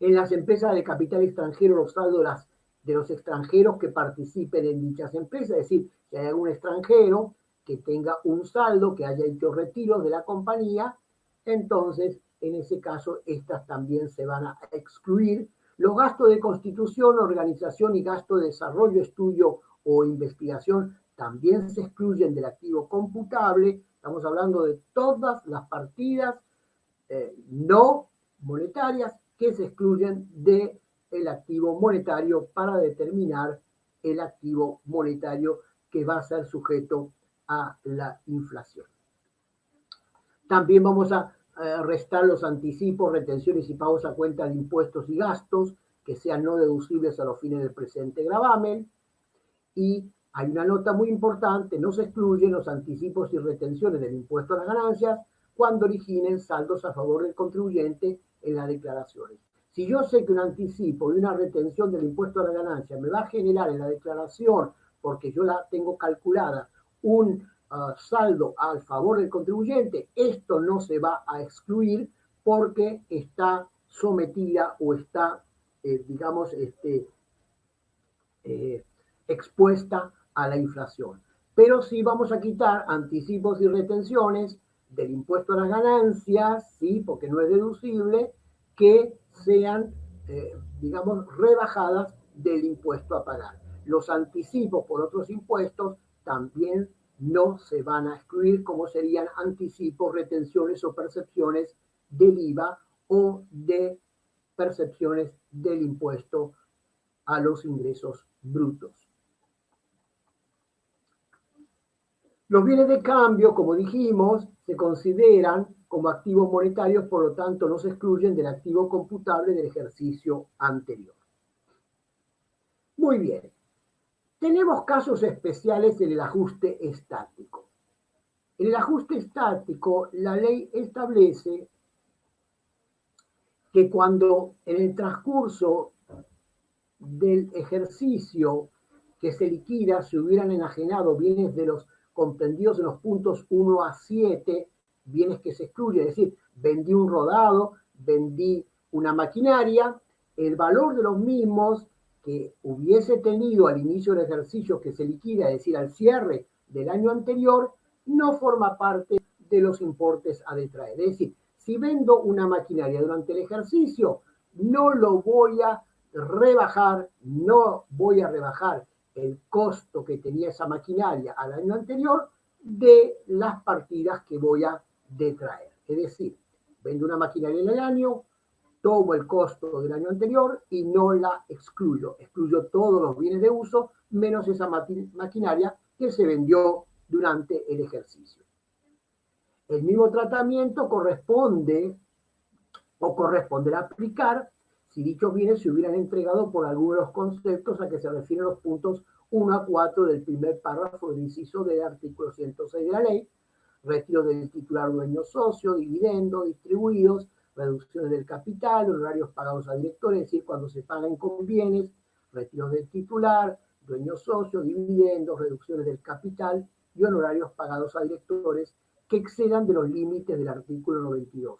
En las empresas de capital extranjero, los saldos de los extranjeros que participen en dichas empresas, es decir, si hay algún extranjero que tenga un saldo, que haya hecho retiros de la compañía, entonces, en ese caso, estas también se van a excluir. Los gastos de constitución, organización y gastos de desarrollo, estudio o investigación también se excluyen del activo computable. Estamos hablando de todas las partidas no monetarias que se excluyen del activo monetario para determinar el activo monetario que va a ser sujeto a la inflación. También vamos a restar los anticipos, retenciones y pagos a cuenta de impuestos y gastos que sean no deducibles a los fines del presente gravamen. Y hay una nota muy importante, no se excluyen los anticipos y retenciones del impuesto a las ganancias cuando originen saldos a favor del contribuyente en las declaraciones. Si yo sé que un anticipo y una retención del impuesto a la ganancia me va a generar en la declaración, porque yo la tengo calculada, un saldo a favor del contribuyente, esto no se va a excluir porque está sometida o está, expuesta a la inflación. Pero sí vamos a quitar anticipos y retenciones del impuesto a las ganancias, sí, porque no es deducible, que sean, rebajadas del impuesto a pagar. Los anticipos por otros impuestos también no se van a excluir, como serían anticipos, retenciones o percepciones del IVA o de percepciones del impuesto a los ingresos brutos. Los bienes de cambio, como dijimos, se consideran como activos monetarios, por lo tanto no se excluyen del activo computable del ejercicio anterior. Muy bien. Tenemos casos especiales en el ajuste estático. En el ajuste estático, la ley establece que cuando en el transcurso del ejercicio que se liquida se hubieran enajenado bienes de los comprendidos en los puntos 1 a 7, bienes que se excluyen, es decir, vendí un rodado, vendí una maquinaria, el valor de los mismos que hubiese tenido al inicio del ejercicio que se liquida, es decir, al cierre del año anterior, no forma parte de los importes a detraer. Es decir, si vendo una maquinaria durante el ejercicio, no lo voy a rebajar, no voy a rebajar el costo que tenía esa maquinaria al año anterior de las partidas que voy a detraer. Es decir, vendo una maquinaria en el año, tomo el costo del año anterior y no la excluyo. Excluyo todos los bienes de uso, menos esa maquinaria que se vendió durante el ejercicio. El mismo tratamiento corresponde o corresponderá aplicar si dichos bienes se hubieran entregado por alguno de los conceptos a que se refieren los puntos 1 a 4 del primer párrafo del inciso del artículo 106 de la ley, retiro del titular dueño socio, dividendos distribuidos, reducciones del capital, honorarios pagados a directores, es decir, cuando se pagan con bienes, retiros del titular, dueño socio, dividendos, reducciones del capital y honorarios pagados a directores que excedan de los límites del artículo 92.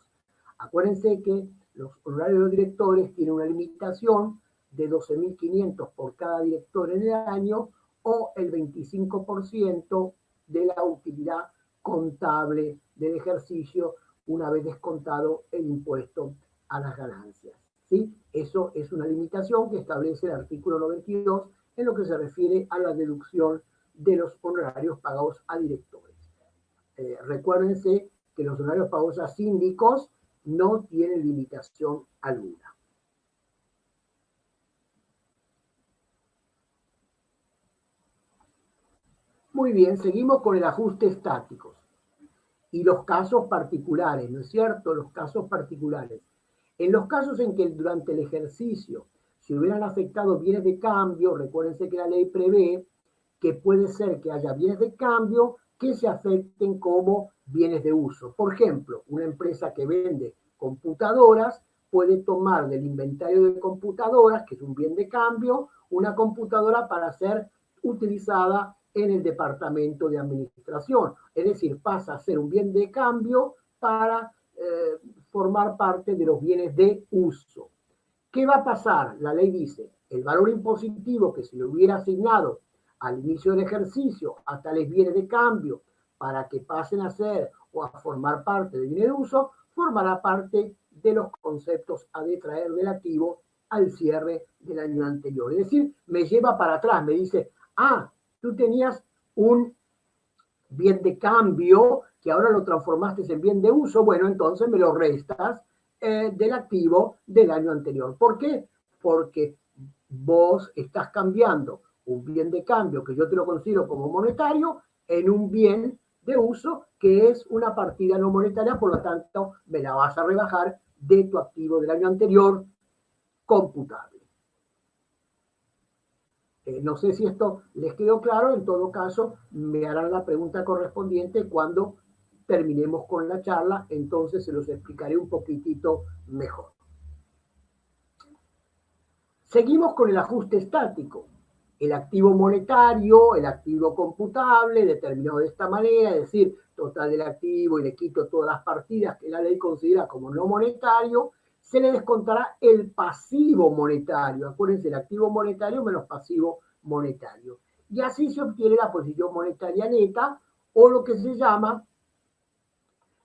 Acuérdense que los honorarios de directores tienen una limitación de 12.500 por cada director en el año o el 25% de la utilidad contable del ejercicio una vez descontado el impuesto a las ganancias. ¿Sí? Eso es una limitación que establece el artículo 92 en lo que se refiere a la deducción de los honorarios pagados a directores. Recuérdense que los honorarios pagados a síndicos no tienen limitación alguna. Muy bien, seguimos con el ajuste estático y los casos particulares, ¿no es cierto? Los casos particulares. En los casos en que durante el ejercicio se hubieran afectado bienes de cambio, recuérdense que la ley prevé que puede ser que haya bienes de cambio que se afecten como bienes de uso. Por ejemplo, una empresa que vende computadoras puede tomar del inventario de computadoras, que es un bien de cambio, una computadora para ser utilizada en el departamento de administración. Es decir, pasa a ser un bien de cambio para formar parte de los bienes de uso. ¿Qué va a pasar? La ley dice, el valor impositivo que se le hubiera asignado al inicio del ejercicio a tales bienes de cambio para que pasen a ser o a formar parte de bienes de uso, formará parte de los conceptos a detraer del activo al cierre del año anterior. Es decir, me lleva para atrás, me dice, tú tenías un bien de cambio que ahora lo transformaste en bien de uso, bueno, entonces me lo restas del activo del año anterior. ¿Por qué? Porque vos estás cambiando un bien de cambio que yo te lo considero como monetario en un bien de uso que es una partida no monetaria, por lo tanto me la vas a rebajar de tu activo del año anterior computable. No sé si esto les quedó claro, en todo caso me harán la pregunta correspondiente cuando terminemos con la charla, entonces se los explicaré un poquitito mejor. Seguimos con el ajuste estático. El activo monetario, el activo computable, determinado de esta manera, es decir, total del activo y le quito todas las partidas que la ley considera como no monetario, se le descontará el pasivo monetario. Acuérdense, el activo monetario menos pasivo monetario. Y así se obtiene la posición monetaria neta o lo que se llama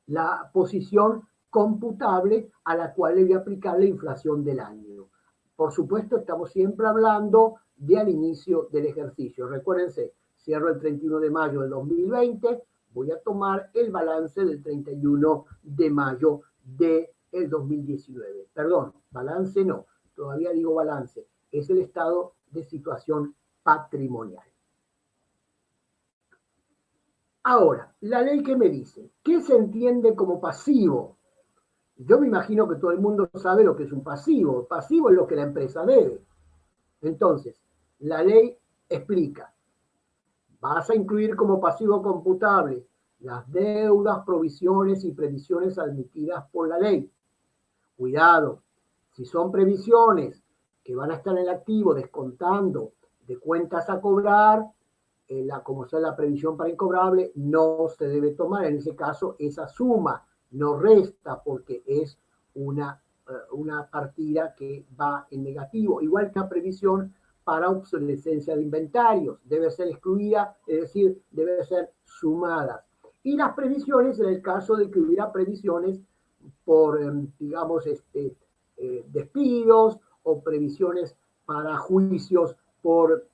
la posición computable a la cual le voy a aplicar la inflación del año. Por supuesto, estamos siempre hablando de al inicio del ejercicio. Recuérdense, cierro el 31 de mayo del 2020, voy a tomar el balance del 31 de mayo del 2019. Perdón, balance no, todavía digo balance, es el estado de situación patrimonial. Ahora, la ley que me dice, ¿qué se entiende como pasivo? Yo me imagino que todo el mundo sabe lo que es un pasivo. Pasivo es lo que la empresa debe. Entonces, la ley explica, vas a incluir como pasivo computable las deudas, provisiones y previsiones admitidas por la ley. Cuidado, si son previsiones que van a estar en el activo descontando de cuentas a cobrar, como sea la previsión para incobrable, no se debe tomar. En ese caso, esa suma no resta porque es una partida que va en negativo. Igual que la previsión para obsolescencia de inventarios, debe ser excluida, es decir, debe ser sumada. Y las previsiones, en el caso de que hubiera previsiones por, digamos, despidos o previsiones para juicios por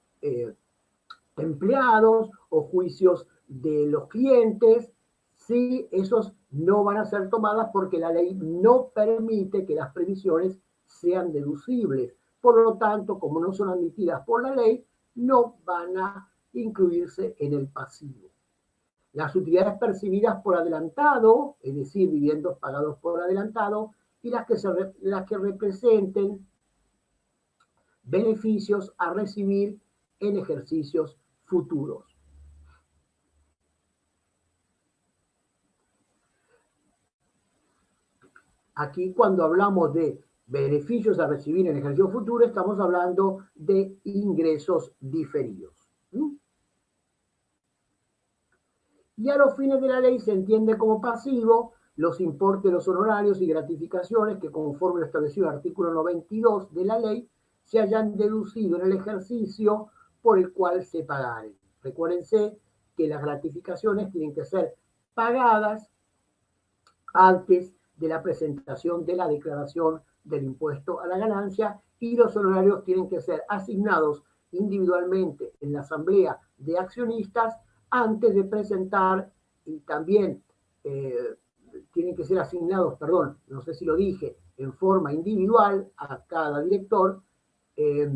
empleados o juicios de los clientes, sí, esos no van a ser tomadas porque la ley no permite que las previsiones sean deducibles. Por lo tanto, como no son admitidas por la ley, no van a incluirse en el pasivo. Las utilidades percibidas por adelantado, es decir, dividendos pagados por adelantado, y las que representen beneficios a recibir en ejercicios futuros. Aquí cuando hablamos de beneficios a recibir en ejercicio futuro, estamos hablando de ingresos diferidos. ¿Mm? Y a los fines de la ley se entiende como pasivo los importes, los honorarios y gratificaciones que, conforme lo establecido en el artículo 92 de la ley, se hayan deducido en el ejercicio por el cual se pagaren. Recuérdense que las gratificaciones tienen que ser pagadas antes de la presentación de la declaración del impuesto a la ganancia, y los honorarios tienen que ser asignados individualmente en la asamblea de accionistas antes de presentar, y también eh, tienen que ser asignados, perdón, no sé si lo dije, en forma individual a cada director eh,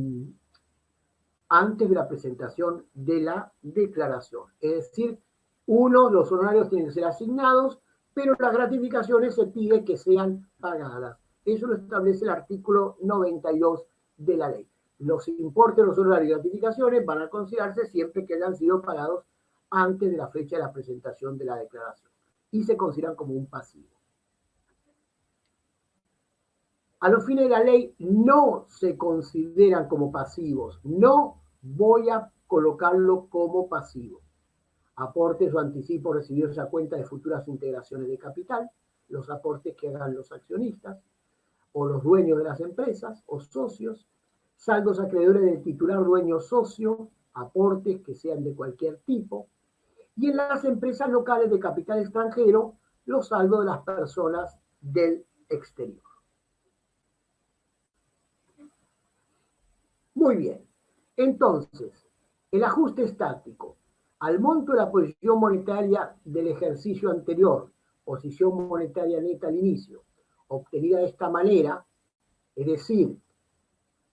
antes de la presentación de la declaración. Es decir, los honorarios tienen que ser asignados, pero las gratificaciones se pide que sean pagadas. Eso lo establece el artículo 92 de la ley. Los importes, los honorarios y gratificaciones van a considerarse siempre que hayan sido pagados antes de la fecha de la presentación de la declaración y se consideran como un pasivo. A los fines de la ley no se consideran como pasivos. No voy a colocarlo como pasivo. Aportes o anticipos recibidos a cuenta de futuras integraciones de capital, los aportes que hagan los accionistas o los dueños de las empresas o socios, saldos acreedores del titular dueño socio, aportes que sean de cualquier tipo, y en las empresas locales de capital extranjero, los saldos de las personas del exterior. Muy bien. Entonces, el ajuste estático al monto de la posición monetaria del ejercicio anterior, posición monetaria neta al inicio, obtenida de esta manera, es decir,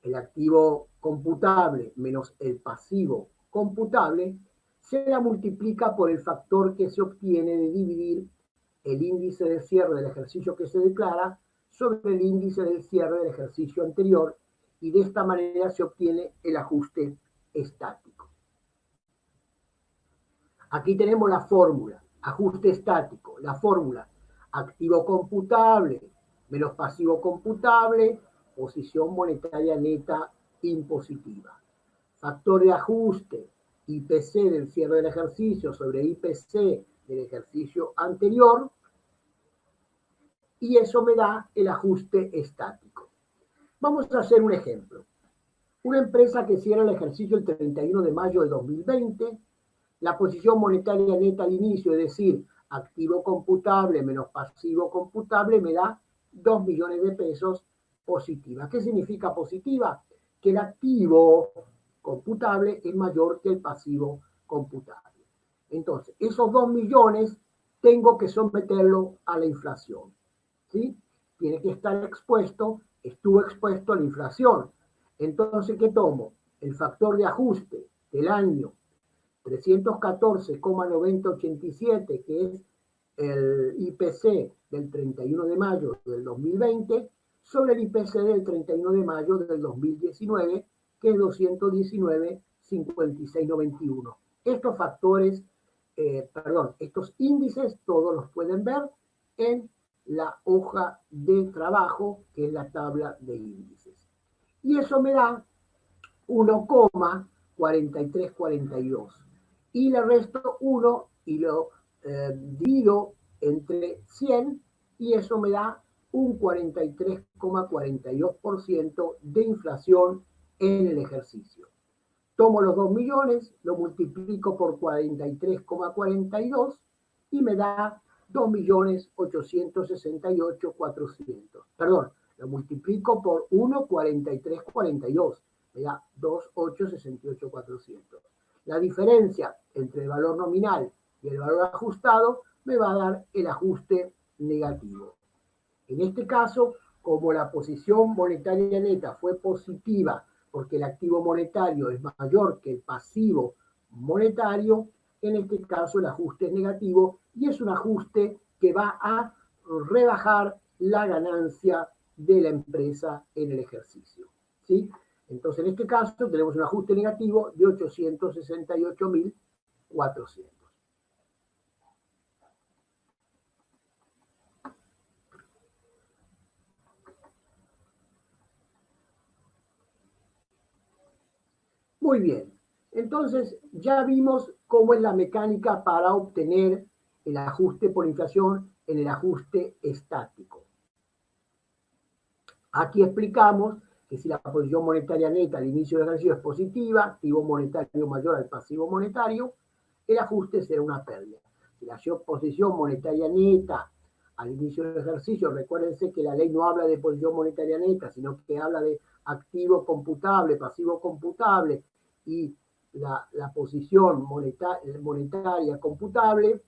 el activo computable menos el pasivo computable, se la multiplica por el factor que se obtiene de dividir el índice de cierre del ejercicio que se declara sobre el índice del cierre del ejercicio anterior, y de esta manera se obtiene el ajuste estático. Aquí tenemos la fórmula, ajuste estático, la fórmula, activo computable menos pasivo computable, posición monetaria neta impositiva. Factor de ajuste, IPC del cierre del ejercicio sobre IPC del ejercicio anterior, y eso me da el ajuste estático. Vamos a hacer un ejemplo. Una empresa que cierra el ejercicio el 31 de mayo de 2020, la posición monetaria neta al inicio, es decir, activo computable menos pasivo computable, me da 2 millones de pesos positiva. ¿Qué significa positiva? Que el activo computable es mayor que el pasivo computable. Entonces, esos 2 millones tengo que someterlo a la inflación. ¿Sí? Tiene que estar expuesto, estuvo expuesto a la inflación. Entonces, ¿qué tomo? El factor de ajuste del año 314,9087, que es el IPC del 31 de mayo del 2020, sobre el IPC del 31 de mayo del 2019, que es 219,5691. Estos factores, estos índices, todos los pueden ver en la hoja de trabajo, que es la tabla de índices. Y eso me da 1,4342. Y le resto 1 y lo divido entre 100, y eso me da un 43,42% de inflación en el ejercicio. Tomo los 2 millones, lo multiplico por 43,42 y me da 2.868.400. Perdón, lo multiplico por 1,4342, me da 2.868.400. La diferencia entre el valor nominal y el valor ajustado me va a dar el ajuste negativo. En este caso, como la posición monetaria neta fue positiva porque el activo monetario es mayor que el pasivo monetario, en este caso el ajuste es negativo, y es un ajuste que va a rebajar la ganancia de la empresa en el ejercicio. ¿Sí? Entonces, en este caso tenemos un ajuste negativo de 868.400. Muy bien. Entonces, ya vimos cómo es la mecánica para obtener el ajuste por inflación en el ajuste estático. Aquí explicamos que si la posición monetaria neta al inicio del ejercicio es positiva, activo monetario mayor al pasivo monetario, el ajuste será una pérdida. Si la posición monetaria neta al inicio del ejercicio, recuérdense que la ley no habla de posición monetaria neta, sino que habla de activo computable, pasivo computable, y la posición monetaria computable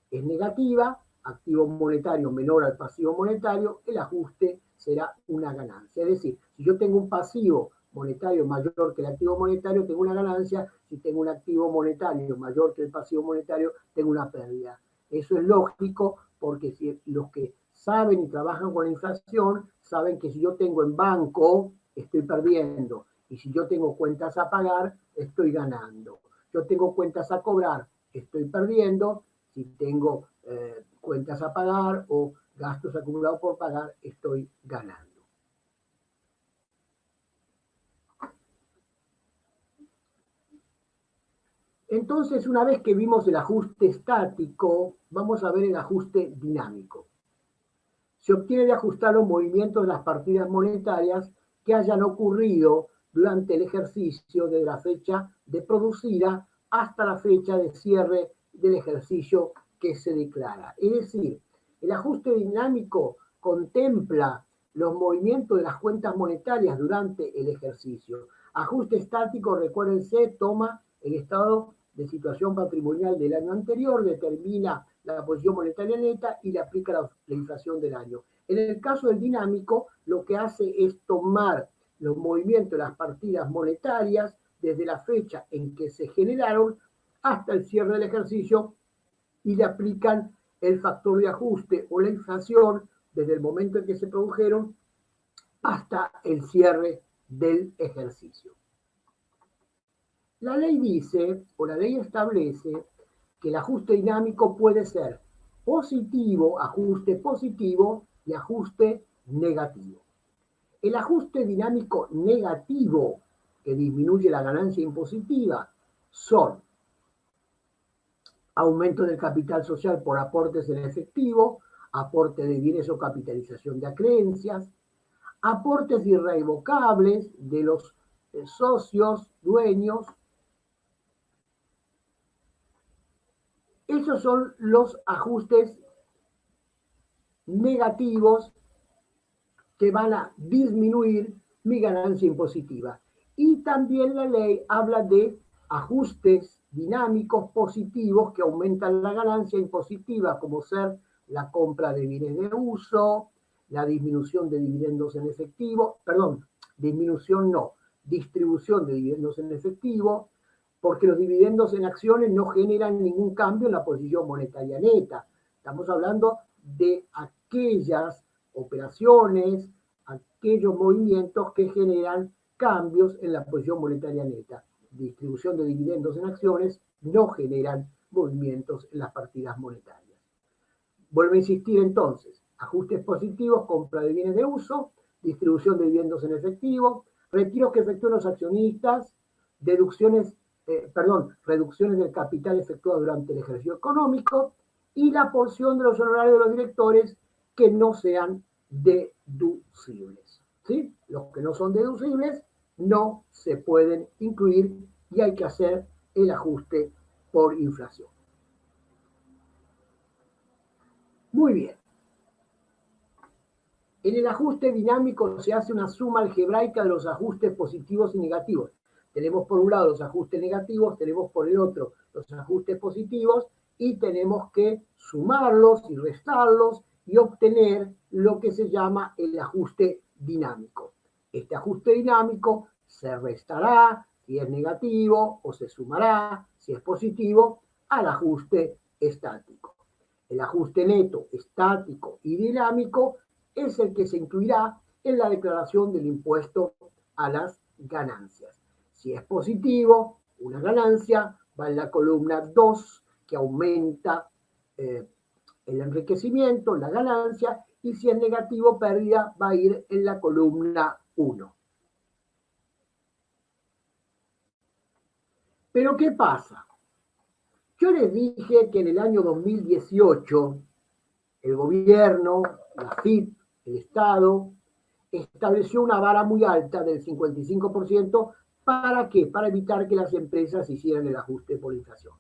es negativa, activo monetario menor al pasivo monetario, el ajuste será una ganancia. Es decir, si yo tengo un pasivo monetario mayor que el activo monetario, tengo una ganancia. Si tengo un activo monetario mayor que el pasivo monetario, tengo una pérdida. Eso es lógico porque si los que saben y trabajan con la inflación saben que si yo tengo en banco, estoy perdiendo. Y si yo tengo cuentas a pagar, estoy ganando. Yo tengo cuentas a cobrar, estoy perdiendo. Si tengo cuentas a pagar o gastos acumulados por pagar, estoy ganando. Entonces, una vez que vimos el ajuste estático, vamos a ver el ajuste dinámico. Se obtiene de ajustar los movimientos de las partidas monetarias que hayan ocurrido durante el ejercicio desde la fecha de producida hasta la fecha de cierre del ejercicio que se declara. Es decir, el ajuste dinámico contempla los movimientos de las cuentas monetarias durante el ejercicio. Ajuste estático, recuérdense, toma el estado de situación patrimonial del año anterior, determina la posición monetaria neta y le aplica la inflación del año. En el caso del dinámico, lo que hace es tomar los movimientos de las partidas monetarias desde la fecha en que se generaron hasta el cierre del ejercicio y le aplican el factor de ajuste o la inflación desde el momento en que se produjeron hasta el cierre del ejercicio. La ley dice, o la ley establece, que el ajuste dinámico puede ser positivo, ajuste positivo y ajuste negativo. El ajuste dinámico negativo, que disminuye la ganancia impositiva, son aumento del capital social por aportes en efectivo, aporte de bienes o capitalización de acreencias, aportes irrevocables de los socios, dueños. Esos son los ajustes negativos que van a disminuir mi ganancia impositiva. Y también la ley habla de ajustes dinámicos positivos que aumentan la ganancia impositiva, como ser la compra de bienes de uso, la disminución de dividendos en efectivo, perdón, disminución no, distribución de dividendos en efectivo, porque los dividendos en acciones no generan ningún cambio en la posición monetaria neta. Estamos hablando de aquellas operaciones, aquellos movimientos que generan cambios en la posición monetaria neta. Distribución de dividendos en acciones no generan movimientos en las partidas monetarias. Vuelvo a insistir entonces, ajustes positivos, compra de bienes de uso, distribución de dividendos en efectivo, retiros que efectúan los accionistas, reducciones del capital efectuado durante el ejercicio económico y la porción de los honorarios de los directores que no sean deducibles. ¿Sí? Los que no son deducibles no se pueden incluir y hay que hacer el ajuste por inflación. Muy bien. En el ajuste dinámico se hace una suma algebraica de los ajustes positivos y negativos. Tenemos por un lado los ajustes negativos, tenemos por el otro los ajustes positivos y tenemos que sumarlos y restarlos y obtener lo que se llama el ajuste dinámico. Este ajuste dinámico se restará si es negativo o se sumará si es positivo al ajuste estático. El ajuste neto, estático y dinámico es el que se incluirá en la declaración del impuesto a las ganancias. Si es positivo, una ganancia va en la columna 2, que aumenta el enriquecimiento, la ganancia, y si es negativo, pérdida, va a ir en la columna 1. Pero ¿qué pasa? Yo les dije que en el año 2018 el gobierno, la FIP, el Estado, estableció una vara muy alta del 55%. ¿Para qué? Para evitar que las empresas hicieran el ajuste por inflación.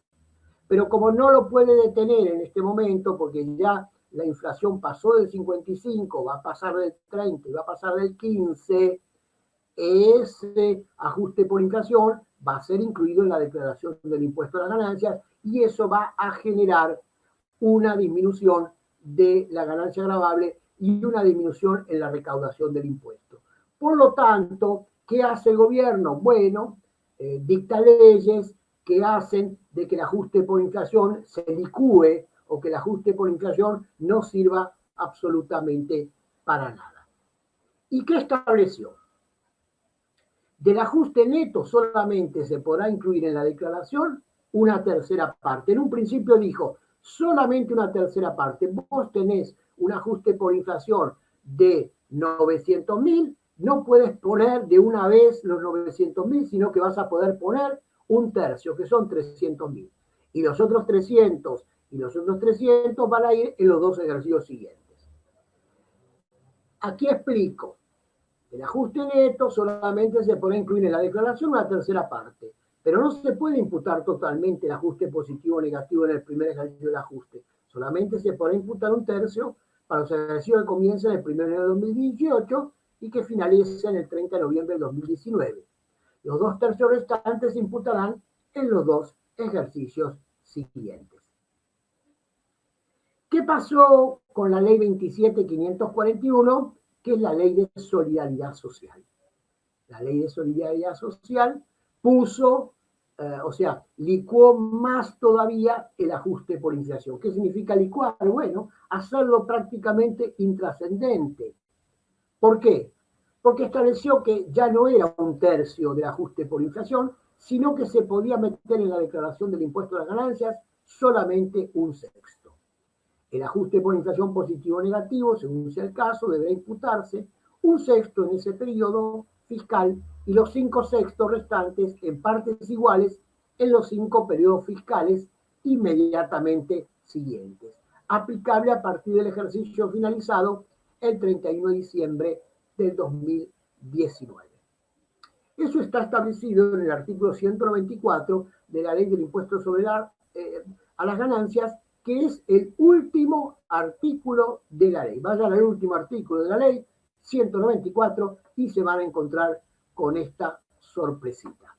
Pero como no lo puede detener en este momento, porque ya la inflación pasó del 55, va a pasar del 30 y va a pasar del 15, ese ajuste por inflación va a ser incluido en la declaración del impuesto a las ganancias y eso va a generar una disminución de la ganancia gravable y una disminución en la recaudación del impuesto. Por lo tanto, ¿qué hace el gobierno? Bueno, dicta leyes que hacen de que el ajuste por inflación se licúe o que el ajuste por inflación no sirva absolutamente para nada. ¿Y qué estableció? Del ajuste neto solamente se podrá incluir en la declaración una tercera parte. En un principio dijo, solamente una tercera parte. Vos tenés un ajuste por inflación de 900.000, no puedes poner de una vez los 900.000, sino que vas a poder poner un tercio, que son 300.000. Y los otros 300 y los otros 300 van a ir en los dos ejercicios siguientes. Aquí explico. El ajuste neto solamente se puede incluir en la declaración una tercera parte, pero no se puede imputar totalmente el ajuste positivo o negativo en el primer ejercicio del ajuste. Solamente se puede imputar un tercio para los ejercicios que comiencen el 1 de enero de 2018 y que finalicen el 30 de noviembre de 2019. Los 2 tercios restantes se imputarán en los dos ejercicios siguientes. ¿Qué pasó con la ley 27.541, que es la ley de solidaridad social? La ley de solidaridad social puso, licuó más todavía el ajuste por inflación. ¿Qué significa licuar? Bueno, hacerlo prácticamente intrascendente. ¿Por qué? Porque estableció que ya no era un tercio del ajuste por inflación, sino que se podía meter en la declaración del impuesto a las ganancias solamente un sexto. El ajuste por inflación positivo o negativo, según sea el caso, deberá imputarse un sexto en ese periodo fiscal y los 5 sextos restantes en partes iguales en los 5 periodos fiscales inmediatamente siguientes, aplicable a partir del ejercicio finalizado el 31 de diciembre del 2019. Eso está establecido en el artículo 194 de la Ley del Impuesto sobre a las Ganancias, que es el último artículo de la ley. Vayan al último artículo de la ley, 194, y se van a encontrar con esta sorpresita.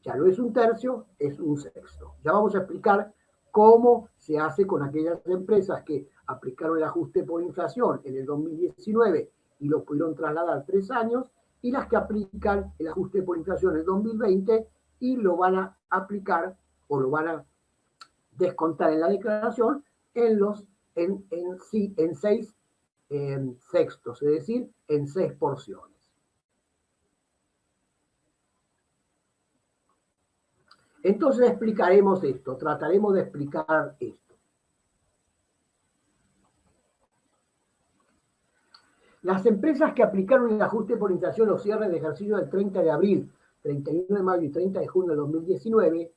Ya no es un tercio, es un sexto. Ya vamos a explicar cómo se hace con aquellas empresas que aplicaron el ajuste por inflación en el 2019 y lo pudieron trasladar 3 años, y las que aplican el ajuste por inflación en el 2020 y lo van a aplicar o lo van a descontar en la declaración en 6 sextos, es decir, en 6 porciones. Entonces explicaremos esto, trataremos de explicar esto. Las empresas que aplicaron el ajuste por inflación los cierres de ejercicio del 30 de abril, 31 de mayo y 30 de junio de 2019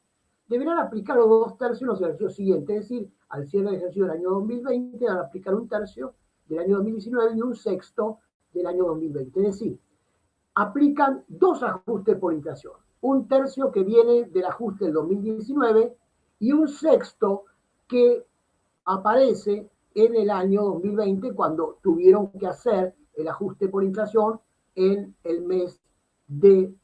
deberán aplicar los 2 tercios en los ejercicios siguientes, es decir, al cierre del ejercicio del año 2020 van a aplicar un tercio del año 2019 y un sexto del año 2020. Es decir, aplican 2 ajustes por inflación. Un tercio que viene del ajuste del 2019 y un sexto que aparece en el año 2020 cuando tuvieron que hacer el ajuste por inflación en el mes de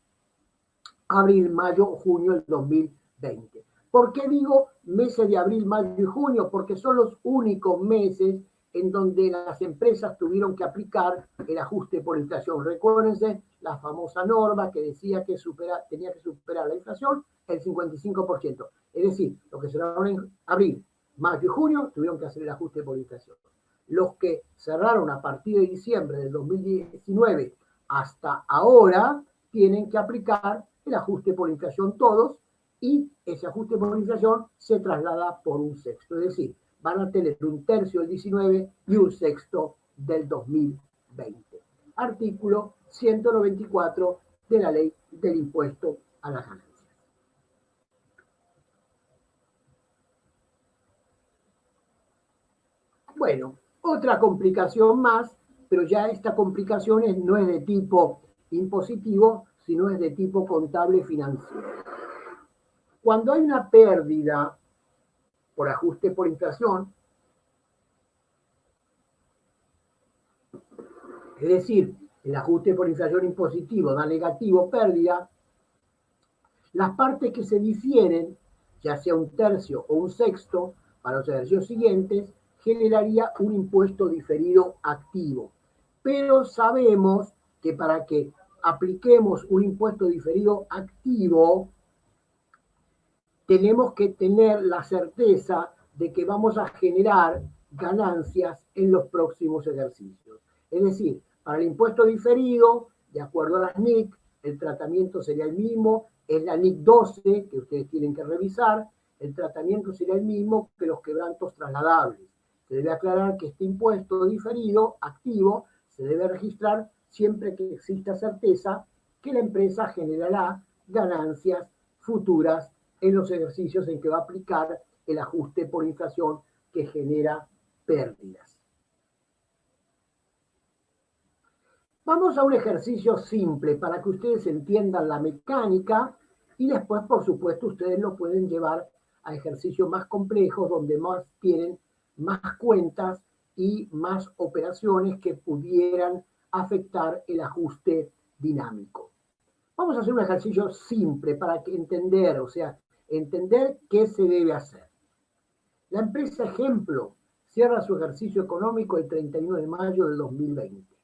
abril, mayo, junio del 2020. ¿Por qué digo meses de abril, mayo y junio? Porque son los únicos meses en donde las empresas tuvieron que aplicar el ajuste por inflación. Recuérdense la famosa norma que decía que tenía que superar la inflación el 55%. Es decir, los que cerraron en abril, mayo y junio tuvieron que hacer el ajuste por inflación. Los que cerraron a partir de diciembre del 2019 hasta ahora tienen que aplicar el ajuste por inflación todos, y ese ajuste por inflación se traslada por un sexto. Es decir, van a tener un tercio del 19 y un sexto del 2020. Artículo 194 de la Ley del Impuesto a las Ganancias. Bueno, otra complicación más, pero ya esta complicación no es de tipo impositivo, sino es de tipo contable financiero. Cuando hay una pérdida por ajuste por inflación, es decir, el ajuste por inflación impositivo da negativo pérdida, las partes que se difieren, ya sea un tercio o un sexto, para los ejercicios siguientes, generaría un impuesto diferido activo. Pero sabemos que para que apliquemos un impuesto diferido activo, tenemos que tener la certeza de que vamos a generar ganancias en los próximos ejercicios. Es decir, para el impuesto diferido, de acuerdo a las NIC, el tratamiento sería el mismo, es la NIC 12 que ustedes tienen que revisar, el tratamiento sería el mismo que los quebrantos trasladables. Se debe aclarar que este impuesto diferido, activo, se debe registrar siempre que exista certeza que la empresa generará ganancias futuras en los ejercicios en que va a aplicar el ajuste por inflación que genera pérdidas. Vamos a un ejercicio simple para que ustedes entiendan la mecánica y después, por supuesto, ustedes lo pueden llevar a ejercicios más complejos donde más tienen más cuentas y más operaciones que pudieran afectar el ajuste dinámico. Vamos a hacer un ejercicio simple para entender, o sea, entender qué se debe hacer. La empresa ejemplo cierra su ejercicio económico el 31 de mayo del 2020.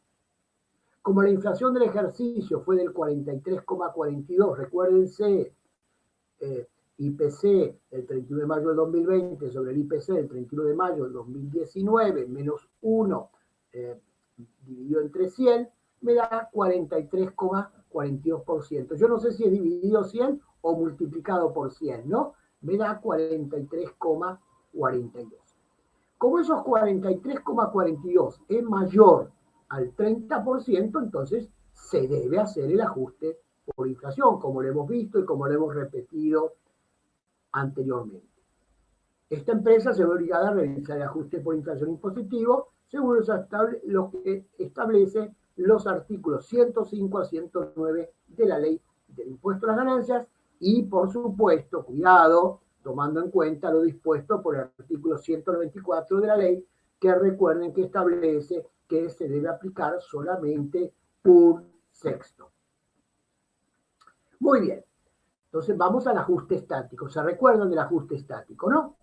Como la inflación del ejercicio fue del 43,42, recuérdense, IPC el 31 de mayo del 2020 sobre el IPC del 31 de mayo del 2019 menos 1 dividido entre 100, me da 43,42%. Yo no sé si es dividido 100 o multiplicado por 100, ¿no? Me da 43,42. Como esos 43,42 es mayor al 30%, entonces se debe hacer el ajuste por inflación, como lo hemos visto y como lo hemos repetido anteriormente. Esta empresa se ve obligada a realizar el ajuste por inflación impositivo según lo que establece los artículos 105 a 109 de la ley del impuesto a las ganancias y, por supuesto, cuidado, tomando en cuenta lo dispuesto por el artículo 194 de la ley, que recuerden que establece que se debe aplicar solamente un sexto. Muy bien, entonces vamos al ajuste estático. ¿Se recuerdan del ajuste estático, no?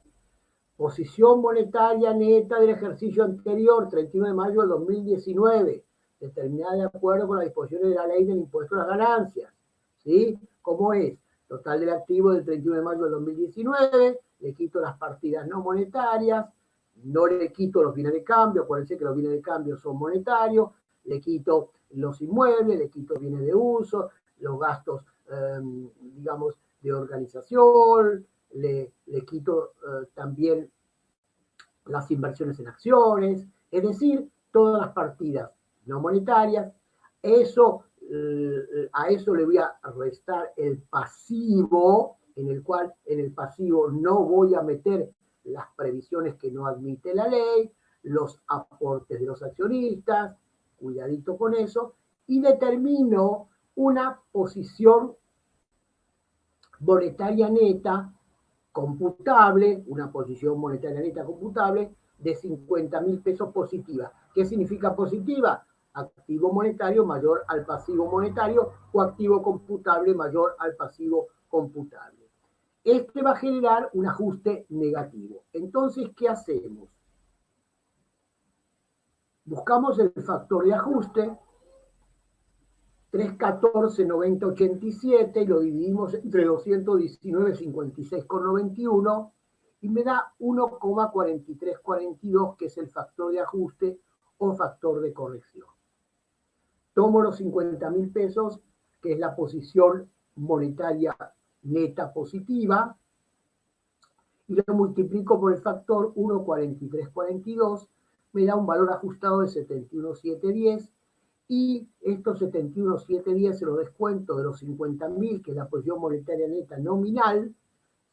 Posición monetaria neta del ejercicio anterior, 31 de mayo del 2019, determinada de acuerdo con las disposiciones de la ley del impuesto a las ganancias. ¿Sí? ¿Cómo es? Total del activo del 31 de mayo del 2019, le quito las partidas no monetarias, no le quito los bienes de cambio, acuérdense que los bienes de cambio son monetarios, le quito los inmuebles, le quito bienes de uso, los gastos, digamos, de organización, le quito también las inversiones en acciones, es decir, todas las partidas no monetarias. Eso, a eso le voy a restar el pasivo, en el cual en el pasivo no voy a meter las previsiones que no admite la ley, los aportes de los accionistas, cuidadito con eso, y determino una posición monetaria neta computable, una posición monetaria neta computable de 50.000 pesos positiva. ¿Qué significa positiva? Activo monetario mayor al pasivo monetario o activo computable mayor al pasivo computable. Este va a generar un ajuste negativo. Entonces, ¿qué hacemos? Buscamos el factor de ajuste, 314, 90, 87, y lo dividimos entre 219, 56,91, y me da 1,4342, que es el factor de ajuste o factor de corrección. Tomo los 50.000 pesos, que es la posición monetaria neta positiva, y lo multiplico por el factor 1,4342, me da un valor ajustado de 71,710, y estos 71,710 se los descuento de los 50.000, que es la posición monetaria neta nominal,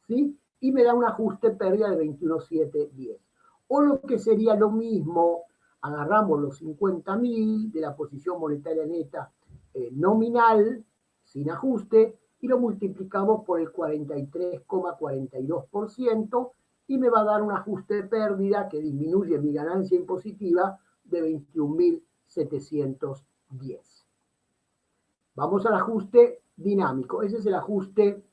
¿sí? Y me da un ajuste pérdida de 21,710. O lo que sería lo mismo, agarramos los 50.000 de la posición monetaria neta nominal, sin ajuste, y lo multiplicamos por el 43,42% y me va a dar un ajuste de pérdida que disminuye mi ganancia impositiva de 21.710. Vamos al ajuste dinámico. Ese es el ajuste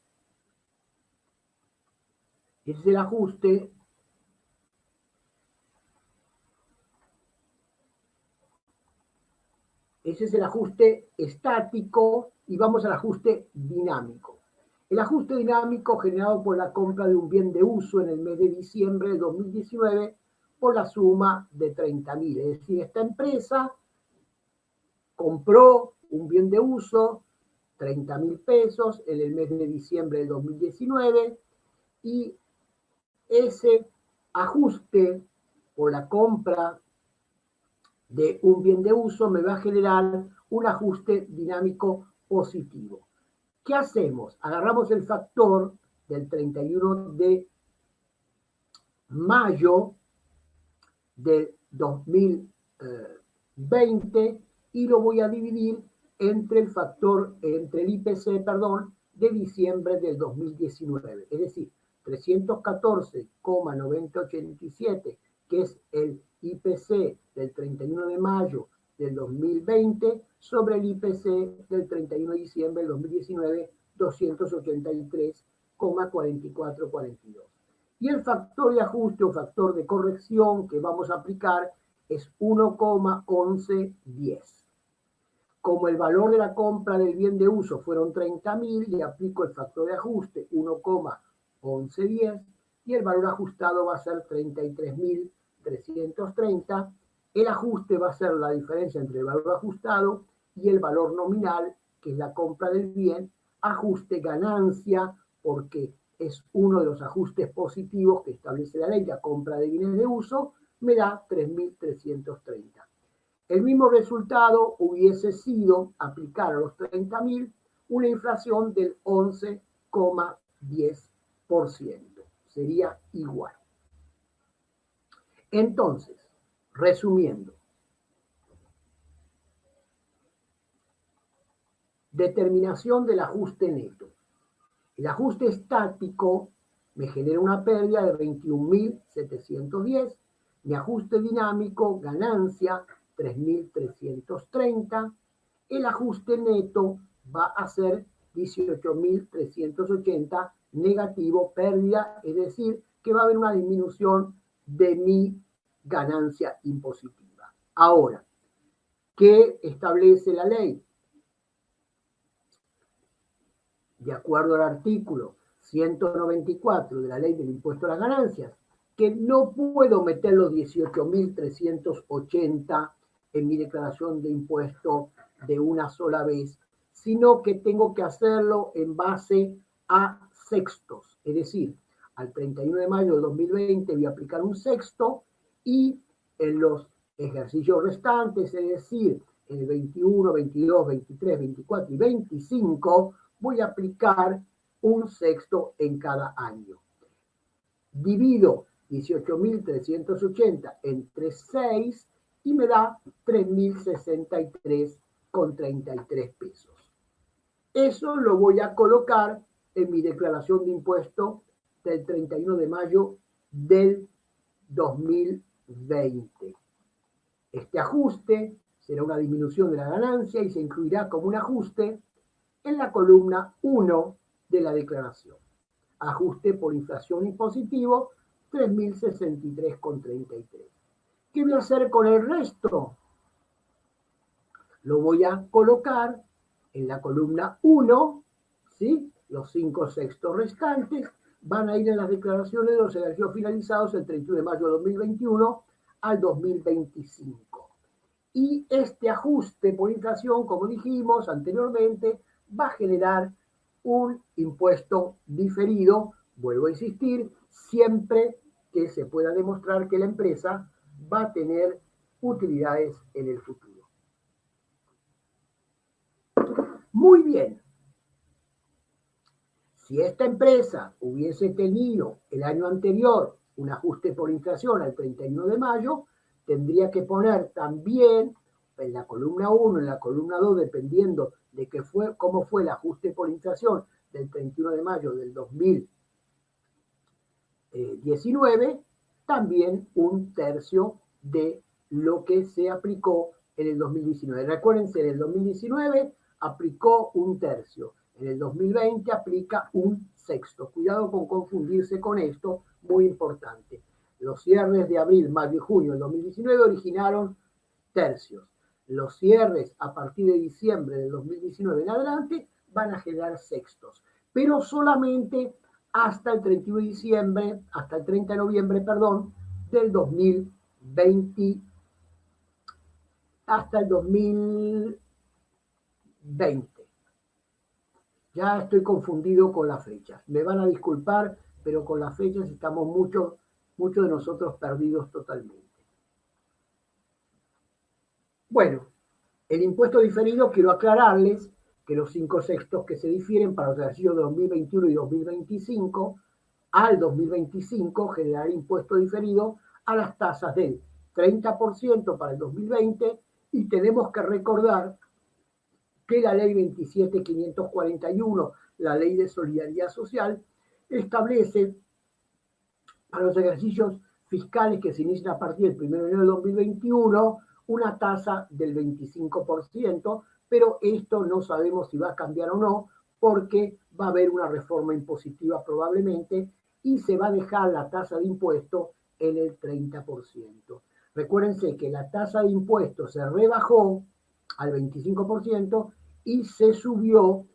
estático y vamos al ajuste dinámico. El ajuste dinámico generado por la compra de un bien de uso en el mes de diciembre de 2019 por la suma de 30.000. Es decir, esta empresa compró un bien de uso, 30.000 pesos en el mes de diciembre de 2019 y ese ajuste por la compra de un bien de uso me va a generar un ajuste dinámico positivo. ¿Qué hacemos? Agarramos el factor del 31 de mayo de 2020 y lo voy a dividir entre el IPC, de diciembre del 2019. Es decir, 314,9087, que es el IPC del 31 de mayo del 2020, sobre el IPC del 31 de diciembre del 2019, 283,4442. Y el factor de ajuste o factor de corrección que vamos a aplicar es 1,1110. Como el valor de la compra del bien de uso fueron 30.000, le aplico el factor de ajuste 1,1110 y el valor ajustado va a ser 33.330. El ajuste va a ser la diferencia entre el valor ajustado y el valor nominal, que es la compra del bien, ajuste ganancia, porque es uno de los ajustes positivos que establece la ley, la compra de bienes de uso, me da 3.330. El mismo resultado hubiese sido aplicar a los 30.000 una inflación del 11,10%. Sería igual. Entonces, resumiendo, determinación del ajuste neto. El ajuste estático me genera una pérdida de 21.710. Mi ajuste dinámico, ganancia, 3.330. El ajuste neto va a ser 18.380 negativo, pérdida, es decir, que va a haber una disminución de mi ganancia impositiva. Ahora, ¿qué establece la ley? De acuerdo al artículo 194 de la ley del impuesto a las ganancias, que no puedo meter los 18.380 en mi declaración de impuesto de una sola vez, sino que tengo que hacerlo en base a sextos. Es decir, al 31 de mayo de 2020 voy a aplicar un sexto y en los ejercicios restantes, es decir, en el 21, 22, 23, 24 y 25, voy a aplicar un sexto en cada año. Divido 18.380 entre 6 y me da 3.063,33 pesos. Eso lo voy a colocar en mi declaración de impuesto del 31 de mayo del 2020. Este ajuste será una disminución de la ganancia y se incluirá como un ajuste en la columna 1 de la declaración. Ajuste por inflación impositivo, 3.063,33. ¿Qué voy a hacer con el resto? Lo voy a colocar en la columna 1, ¿sí? Los 5 sextos restantes van a ir en las declaraciones de los ejercicios finalizados el 31 de mayo de 2021 al 2025. Y este ajuste por inflación, como dijimos anteriormente, va a generar un impuesto diferido, vuelvo a insistir, siempre que se pueda demostrar que la empresa va a tener utilidades en el futuro. Muy bien. Si esta empresa hubiese tenido el año anterior un ajuste por inflación al 31 de mayo, tendría que poner también en la columna 1, en la columna 2, dependiendo de cómo fue el ajuste por inflación del 31 de mayo del 2019, también un tercio de lo que se aplicó en el 2019. Recuérdense, en el 2019 aplicó un tercio, en el 2020 aplica un sexto. Cuidado con confundirse con esto, muy importante. Los cierres de abril, mayo y junio del 2019 originaron tercios. Los cierres a partir de diciembre del 2019 en adelante van a generar sextos, pero solamente hasta el 31 de diciembre, hasta el 30 de noviembre, perdón, del 2020, hasta el 2020. Ya estoy confundido con las fechas. Me van a disculpar, pero con las fechas estamos muchos de nosotros perdidos totalmente. Bueno, el impuesto diferido, quiero aclararles que los 5 sextos que se difieren para los ejercicios de 2021 y 2025, al 2025 generará impuesto diferido a las tasas del 30% para el 2020, y tenemos que recordar que la ley 27.541, la ley de solidaridad social, establece para los ejercicios fiscales que se inician a partir del 1 de enero de 2021 una tasa del 25%, pero esto no sabemos si va a cambiar o no, porque va a haber una reforma impositiva probablemente y se va a dejar la tasa de impuesto en el 30%. Recuérdense que la tasa de impuesto se rebajó al 25% y se subió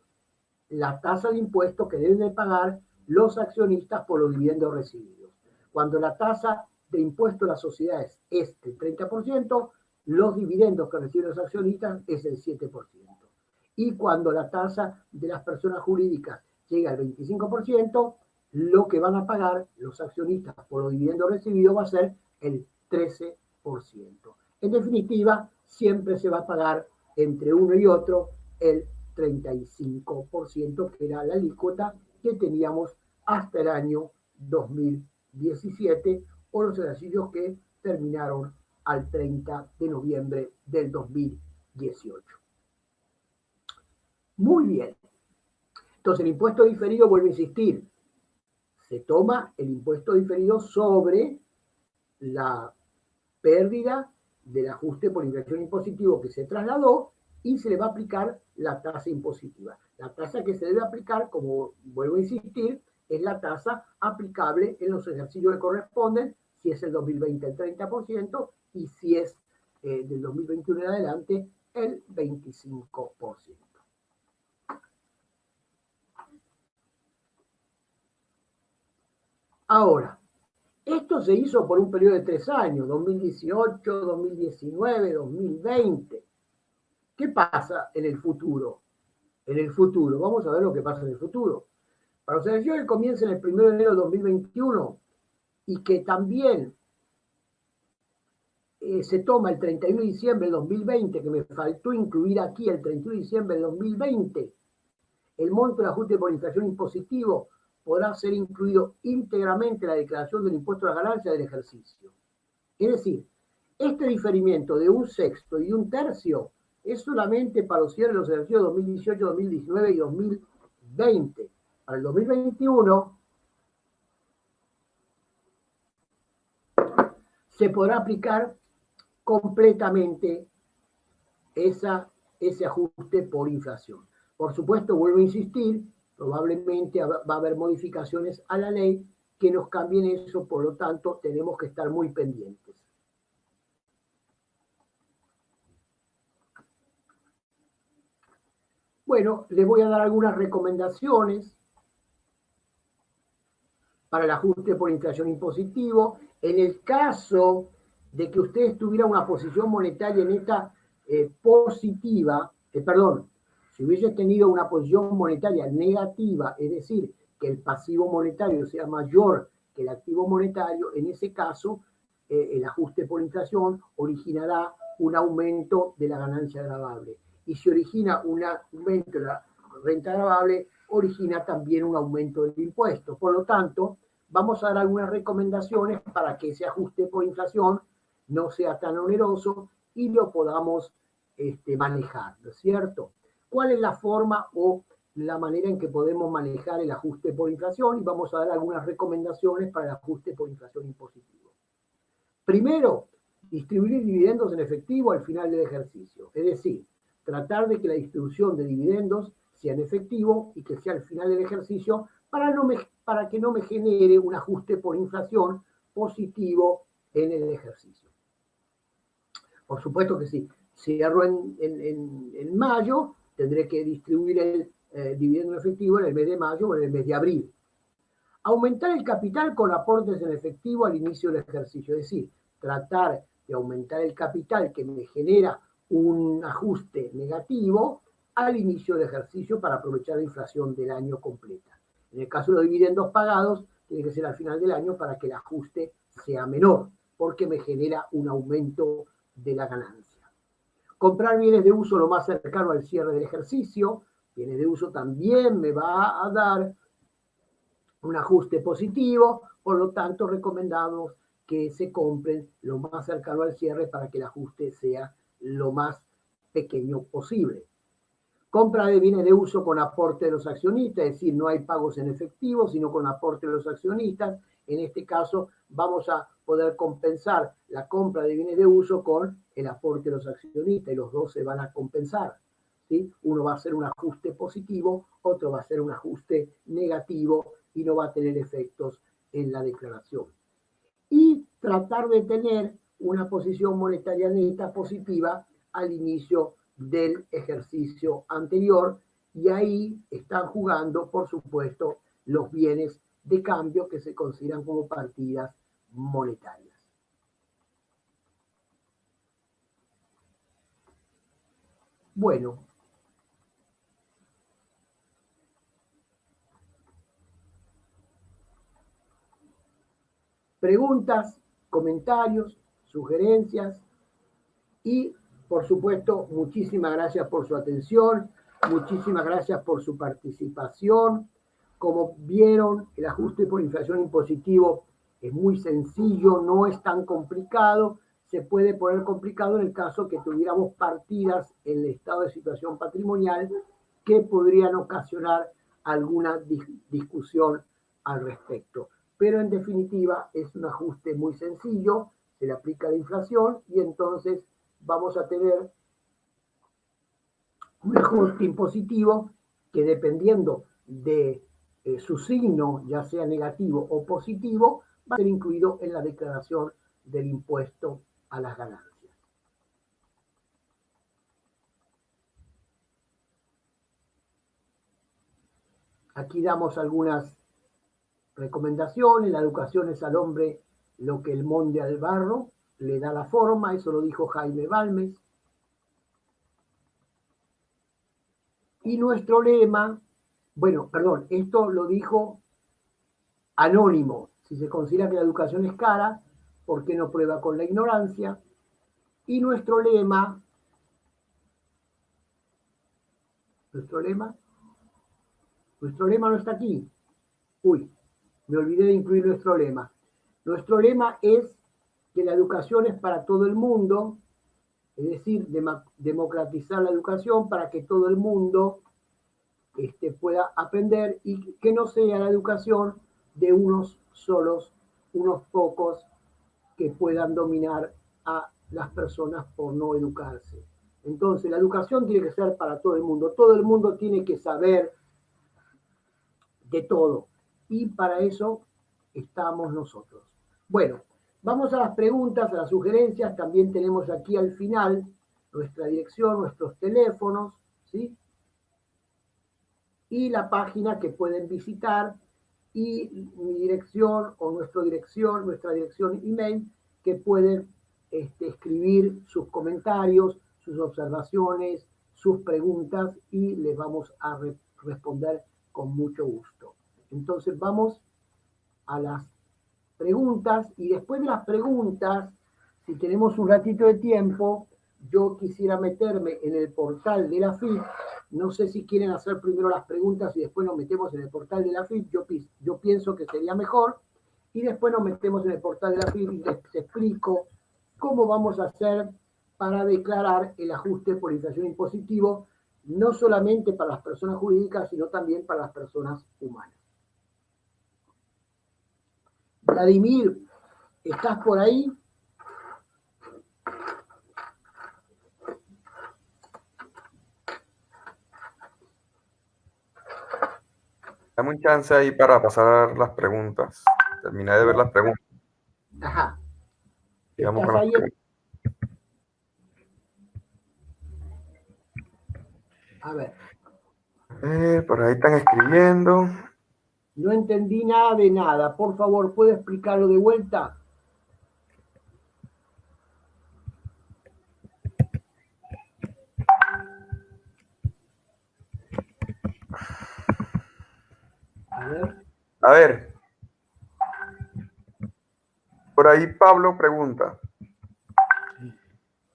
la tasa de impuesto que deben de pagar los accionistas por los dividendos recibidos. Cuando la tasa de impuesto a las sociedades es el 30%, los dividendos que reciben los accionistas es el 7%. Y cuando la tasa de las personas jurídicas llega al 25%, lo que van a pagar los accionistas por los dividendos recibidos va a ser el 13%. En definitiva, siempre se va a pagar entre uno y otro el 35%, que era la alícuota que teníamos hasta el año 2017, o los ejercicios que terminaron al 30 de noviembre del 2018. Muy bien. Entonces, el impuesto diferido, vuelvo a insistir, se toma el impuesto diferido sobre la pérdida del ajuste por inflación impositivo que se trasladó, y se le va a aplicar la tasa impositiva. La tasa que se debe aplicar, como vuelvo a insistir, es la tasa aplicable en los ejercicios que corresponden, si es el 2020 el 30% y si es del 2021 en adelante el 25%. Ahora, esto se hizo por un periodo de 3 años, 2018, 2019, 2020. ¿Qué pasa en el futuro? En el futuro, vamos a ver lo que pasa en el futuro. Para los ejercicios que comiencen el 1 de enero de 2021 y que también se toma el 31 de diciembre del 2020, que me faltó incluir aquí el 31 de diciembre del 2020, el monto del ajuste por inflación impositivo podrá ser incluido íntegramente en la declaración del impuesto a la ganancia del ejercicio. Es decir, este diferimiento de un sexto y un tercio es solamente para los cierres de los ejercicios 2018, 2019 y 2020. Para el 2021 se podrá aplicar completamente ese ajuste por inflación. Por supuesto, vuelvo a insistir, probablemente va a haber modificaciones a la ley que nos cambien eso, por lo tanto, tenemos que estar muy pendientes. Bueno, les voy a dar algunas recomendaciones para el ajuste por inflación impositivo. En el caso de que ustedes tuvieran una posición monetaria neta positiva, si hubiese tenido una posición monetaria negativa, es decir, que el pasivo monetario sea mayor que el activo monetario, en ese caso, el ajuste por inflación originará un aumento de la ganancia gravable. Y si origina un aumento de la renta gravable, origina también un aumento del impuesto. Por lo tanto, vamos a dar algunas recomendaciones para que ese ajuste por inflación no sea tan oneroso y lo podamos manejar, ¿no es cierto? ¿Cuál es la forma o la manera en que podemos manejar el ajuste por inflación? Y vamos a dar algunas recomendaciones para el ajuste por inflación impositivo. Primero, distribuir dividendos en efectivo al final del ejercicio, es decir, tratar de que la distribución de dividendos sea en efectivo y que sea al final del ejercicio para que no me genere un ajuste por inflación positivo en el ejercicio. Por supuesto que si cierro en mayo, tendré que distribuir el dividendo en efectivo en el mes de mayo o en el mes de abril. Aumentar el capital con aportes en efectivo al inicio del ejercicio, es decir, tratar de aumentar el capital que me genera un ajuste negativo al inicio del ejercicio para aprovechar la inflación del año completa. En el caso de los dividendos pagados, tiene que ser al final del año para que el ajuste sea menor, porque me genera un aumento de la ganancia. Comprar bienes de uso lo más cercano al cierre del ejercicio. Bienes de uso también me va a dar un ajuste positivo, por lo tanto recomendamos que se compren lo más cercano al cierre para que el ajuste sea lo más pequeño posible. Compra de bienes de uso con aporte de los accionistas, es decir, no hay pagos en efectivo, sino con aporte de los accionistas. En este caso vamos a poder compensar la compra de bienes de uso con el aporte de los accionistas y los dos se van a compensar, ¿sí? Uno va a hacer un ajuste positivo, otro va a hacer un ajuste negativo y no va a tener efectos en la declaración. Y tratar de tener una posición monetaria neta positiva al inicio del ejercicio anterior, y ahí están jugando, por supuesto, los bienes de cambio que se consideran como partidas monetarias. Bueno, preguntas, comentarios, sugerencias y, por supuesto, muchísimas gracias por su atención, muchísimas gracias por su participación. Como vieron, el ajuste por inflación impositivo es muy sencillo, no es tan complicado. Se puede poner complicado en el caso que tuviéramos partidas en el estado de situación patrimonial que podrían ocasionar alguna discusión al respecto. Pero en definitiva es un ajuste muy sencillo, se le aplica la inflación y entonces vamos a tener un ajuste impositivo que, dependiendo de su signo, ya sea negativo o positivo, va a ser incluido en la declaración del impuesto a las ganancias. Aquí damos algunas recomendaciones. La educación es al hombre lo que el molde al barro le da la forma, eso lo dijo Jaime Balmes. Y nuestro lema, bueno, perdón, esto lo dijo Anónimo. Si se considera que la educación es cara, ¿por qué no prueba con la ignorancia? Y nuestro lema no está aquí. Uy, me olvidé de incluir nuestro lema. Nuestro lema es que la educación es para todo el mundo, es decir, democratizar la educación para que todo el mundo pueda aprender y que no sea la educación de unos solos, unos pocos que puedan dominar a las personas por no educarse. Entonces, la educación tiene que ser para todo el mundo tiene que saber de todo, y para eso estamos nosotros. Bueno, vamos a las preguntas, a las sugerencias. También tenemos aquí al final nuestra dirección, nuestros teléfonos, ¿sí? Y la página que pueden visitar, y mi dirección o nuestra dirección email, que pueden escribir sus comentarios, sus observaciones, sus preguntas, y les vamos a responder con mucho gusto. Entonces vamos a las preguntas, y después de las preguntas, si tenemos un ratito de tiempo, yo quisiera meterme en el portal de la AFIP. No sé si quieren hacer primero las preguntas y después nos metemos en el portal de la AFIP. Yo pienso que sería mejor. y después nos metemos en el portal de la FIP y les explico cómo vamos a hacer para declarar el ajuste por inflación impositivo, no solamente para las personas jurídicas, sino también para las personas humanas. Vladimir, ¿estás por ahí? Dame un chance ahí para pasar las preguntas. Terminé de ver las preguntas. Ajá. Y vamos ¿Estás con las ahí? preguntas. A ver. Por ahí están escribiendo. No entendí nada de nada. Por favor, ¿puede explicarlo de vuelta? A ver. A ver, por ahí Pablo pregunta.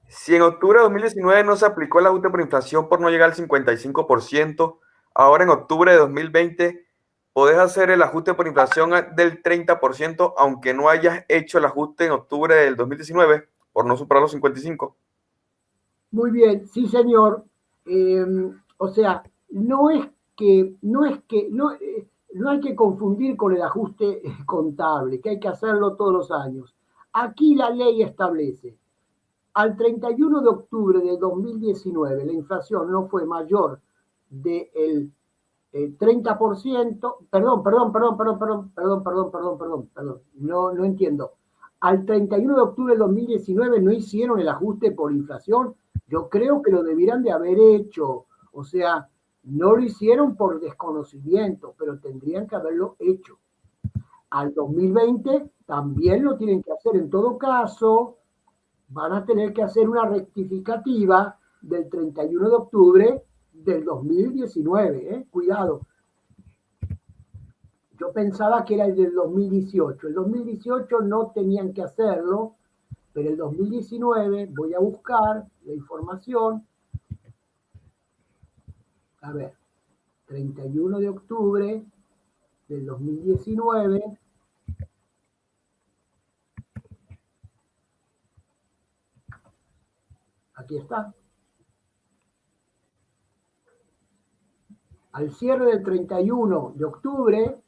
Si en octubre de 2019 no se aplicó el ajuste por inflación por no llegar al 55%, ahora en octubre de 2020 podés hacer el ajuste por inflación del 30%, aunque no hayas hecho el ajuste en octubre del 2019 por no superar los 55%. Muy bien, sí, señor. O sea, no hay que confundir con el ajuste contable, que hay que hacerlo todos los años. Aquí la ley establece, al 31 de octubre de 2019 la inflación no fue mayor del 30%, perdón, no entiendo. Al 31 de octubre de 2019 no hicieron el ajuste por inflación. Yo creo que lo debieran de haber hecho. O sea, no lo hicieron por desconocimiento, pero tendrían que haberlo hecho. Al 2020 también lo tienen que hacer. En todo caso, van a tener que hacer una rectificativa del 31 de octubre del 2019. Cuidado. Yo pensaba que era el del 2018. El 2018 no tenían que hacerlo, pero el 2019 voy a buscar la información. A ver, 31 de octubre del 2019. Aquí está. Al cierre del 31 de octubre,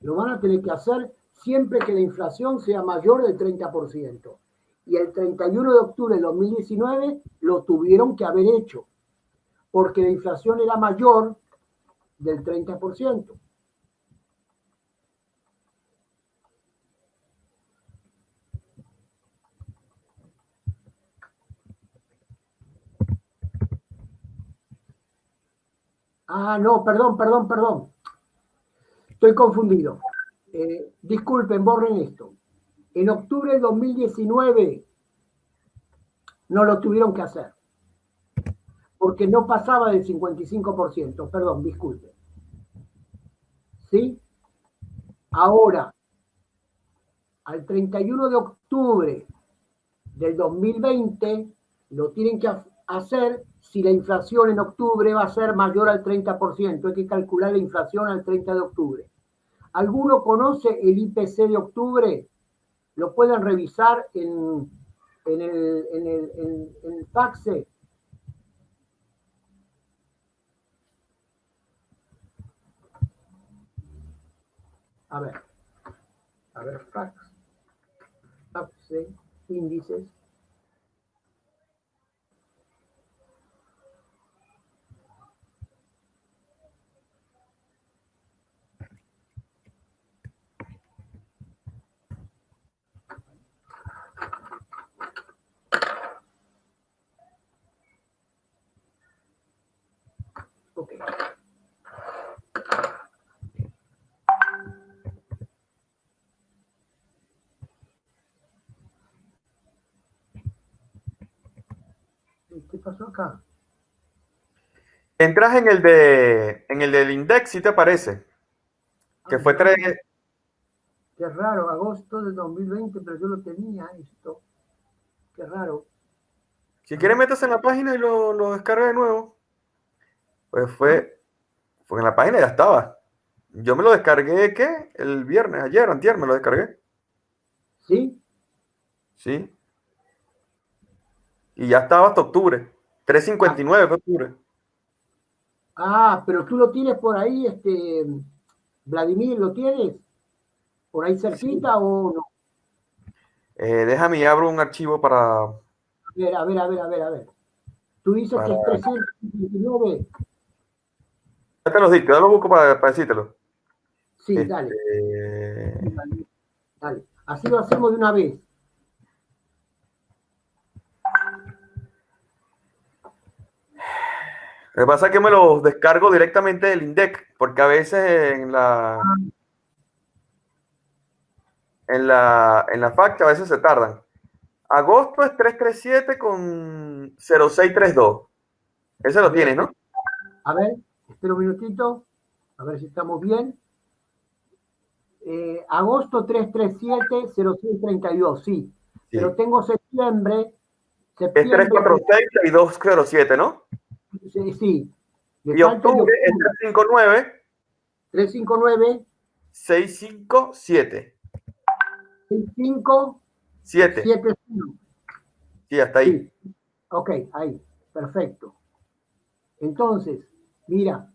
lo van a tener que hacer siempre que la inflación sea mayor del 30%. Y el 31 de octubre del 2019 lo tuvieron que haber hecho, porque la inflación era mayor del 30%. Ah, no, perdón. Estoy confundido. Disculpen, borren esto. En octubre del 2019 no lo tuvieron que hacer, porque no pasaba del 55%. Perdón, disculpen. ¿Sí? Ahora, al 31 de octubre del 2020, lo tienen que hacer si la inflación en octubre va a ser mayor al 30%. Hay que calcular la inflación al 30 de octubre. ¿Alguno conoce el IPC de octubre? Lo pueden revisar en el FACSE. A ver, FACSE, índices. Ok. ¿Qué pasó acá? Entras en el del index, si te parece, que fue Yo, 3. qué raro, agosto del 2020, pero yo lo tenía esto. Qué raro. Si A quieres, ver. metas en la página y lo descarga de nuevo. Pues ¿Ah? fue en la página ya estaba. Yo me lo descargué, ¿qué? El viernes, ayer, antier, me lo descargué. ¿Sí? Sí. Y ya estaba hasta octubre. Ah, 3.59 fue octubre. pero tú lo tienes por ahí, Vladimir, ¿lo tienes? ¿Por ahí Sí. cerquita o no? Déjame y abro un archivo A ver, a ver, a ver, a ver, a ver. Tú dices que para... es 329. Ya te los dije, ya los busco para decírtelo. Sí, dale, Este, dale. Así lo hacemos de una vez. Lo que pasa es que me los descargo directamente del INDEC, porque a veces en la FACTA a veces se tardan. Agosto es 337 con 0632. Ese A lo ver, tienes, ¿no? espera un minutito, a ver si estamos bien. Agosto 337-0632, sí. Pero Sí. tengo septiembre, Es septiembre, 346-6207, ¿no? sí. Le Y falta el de octubre es octubre, 359 359 657. 65 7. 71. Sí, hasta ahí. Sí, ok, ahí, perfecto. Entonces, mira,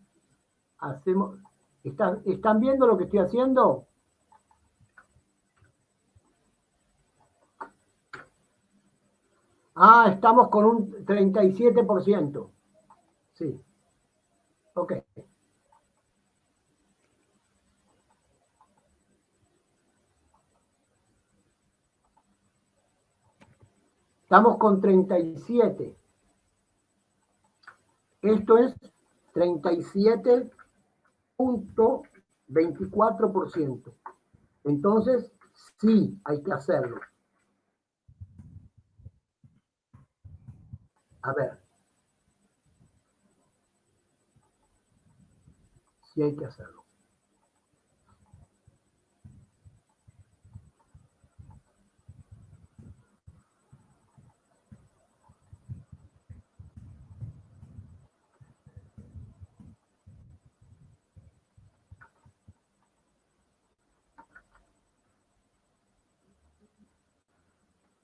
hacemos, ¿están viendo lo que estoy haciendo? Estamos con un 37%. Sí, ok. Estamos con 37. Esto es 37,24%. Entonces, sí, hay que hacerlo. A ver, sí hay que hacerlo.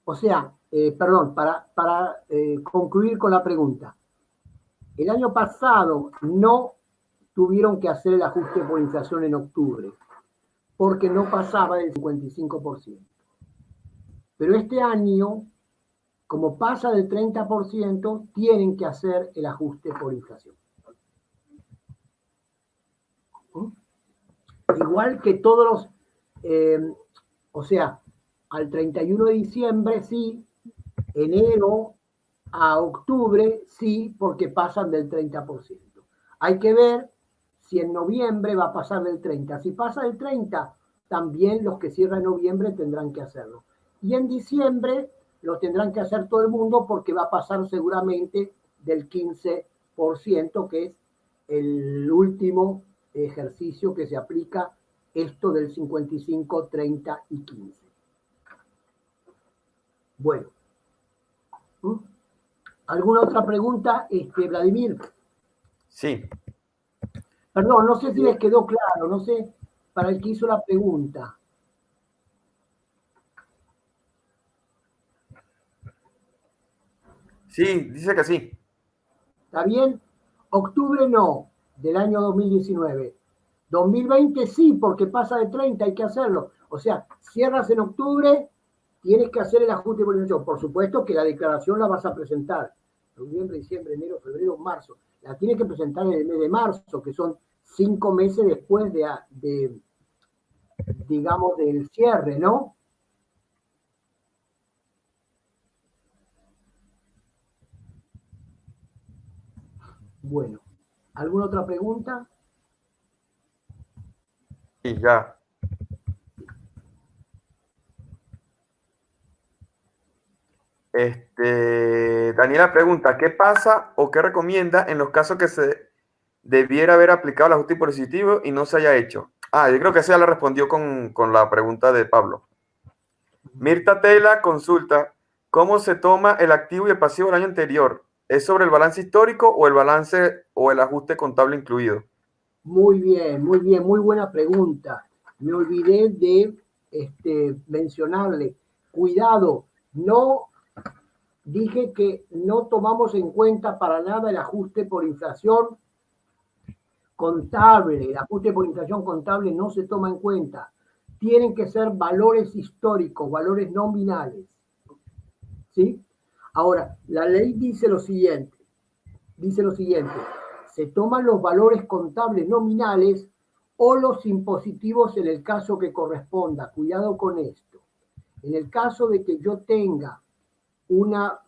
O sea, perdón, para concluir con la pregunta. El año pasado no tuvieron que hacer el ajuste por inflación en octubre, porque no pasaba del 55%. Pero este año, como pasa del 30%, tienen que hacer el ajuste por inflación. ¿Mm? Igual que todos los, eh, o sea, al 31 de diciembre sí, enero a octubre sí, porque pasan del 30%. Hay que ver si en noviembre va a pasar del 30%. Si pasa del 30%, también los que cierran en noviembre tendrán que hacerlo. Y en diciembre lo tendrán que hacer todo el mundo porque va a pasar seguramente del 15%, que es el último ejercicio que se aplica esto del 55, 30 y 15. Bueno, ¿Mm? ¿Alguna otra pregunta, Vladimir? Sí. Perdón, no sé si les quedó claro, no sé, para el que hizo la pregunta. Sí, dice que sí. ¿Está bien? Octubre no, del año 2019. 2020 sí, porque pasa de 30, hay que hacerlo. O sea, cierras en octubre, tienes que hacer el ajuste por inflación. Por supuesto que la declaración la vas a presentar. Noviembre, diciembre, enero, febrero, marzo. La tienes que presentar en el mes de marzo, que son 5 meses después digamos, del cierre, ¿no? Bueno, ¿alguna otra pregunta? Sí, ya. Daniela pregunta, ¿qué pasa o qué recomienda en los casos que se debiera haber aplicado el ajuste impositivo y no se haya hecho? Yo creo que esa ya la respondió con la pregunta de Pablo. Mirta Tela consulta, ¿cómo se toma el activo y el pasivo del año anterior? ¿Es sobre el balance histórico o el balance o el ajuste contable incluido? Muy bien, muy buena pregunta. Me olvidé de mencionarle, cuidado, no dije que no tomamos en cuenta para nada el ajuste por inflación contable. El ajuste por inflación contable no se toma en cuenta. Tienen que ser valores históricos, valores nominales. ¿Sí? Ahora, la ley dice lo siguiente, se toman los valores contables nominales o los impositivos en el caso que corresponda. Cuidado con esto. En el caso de que yo tenga una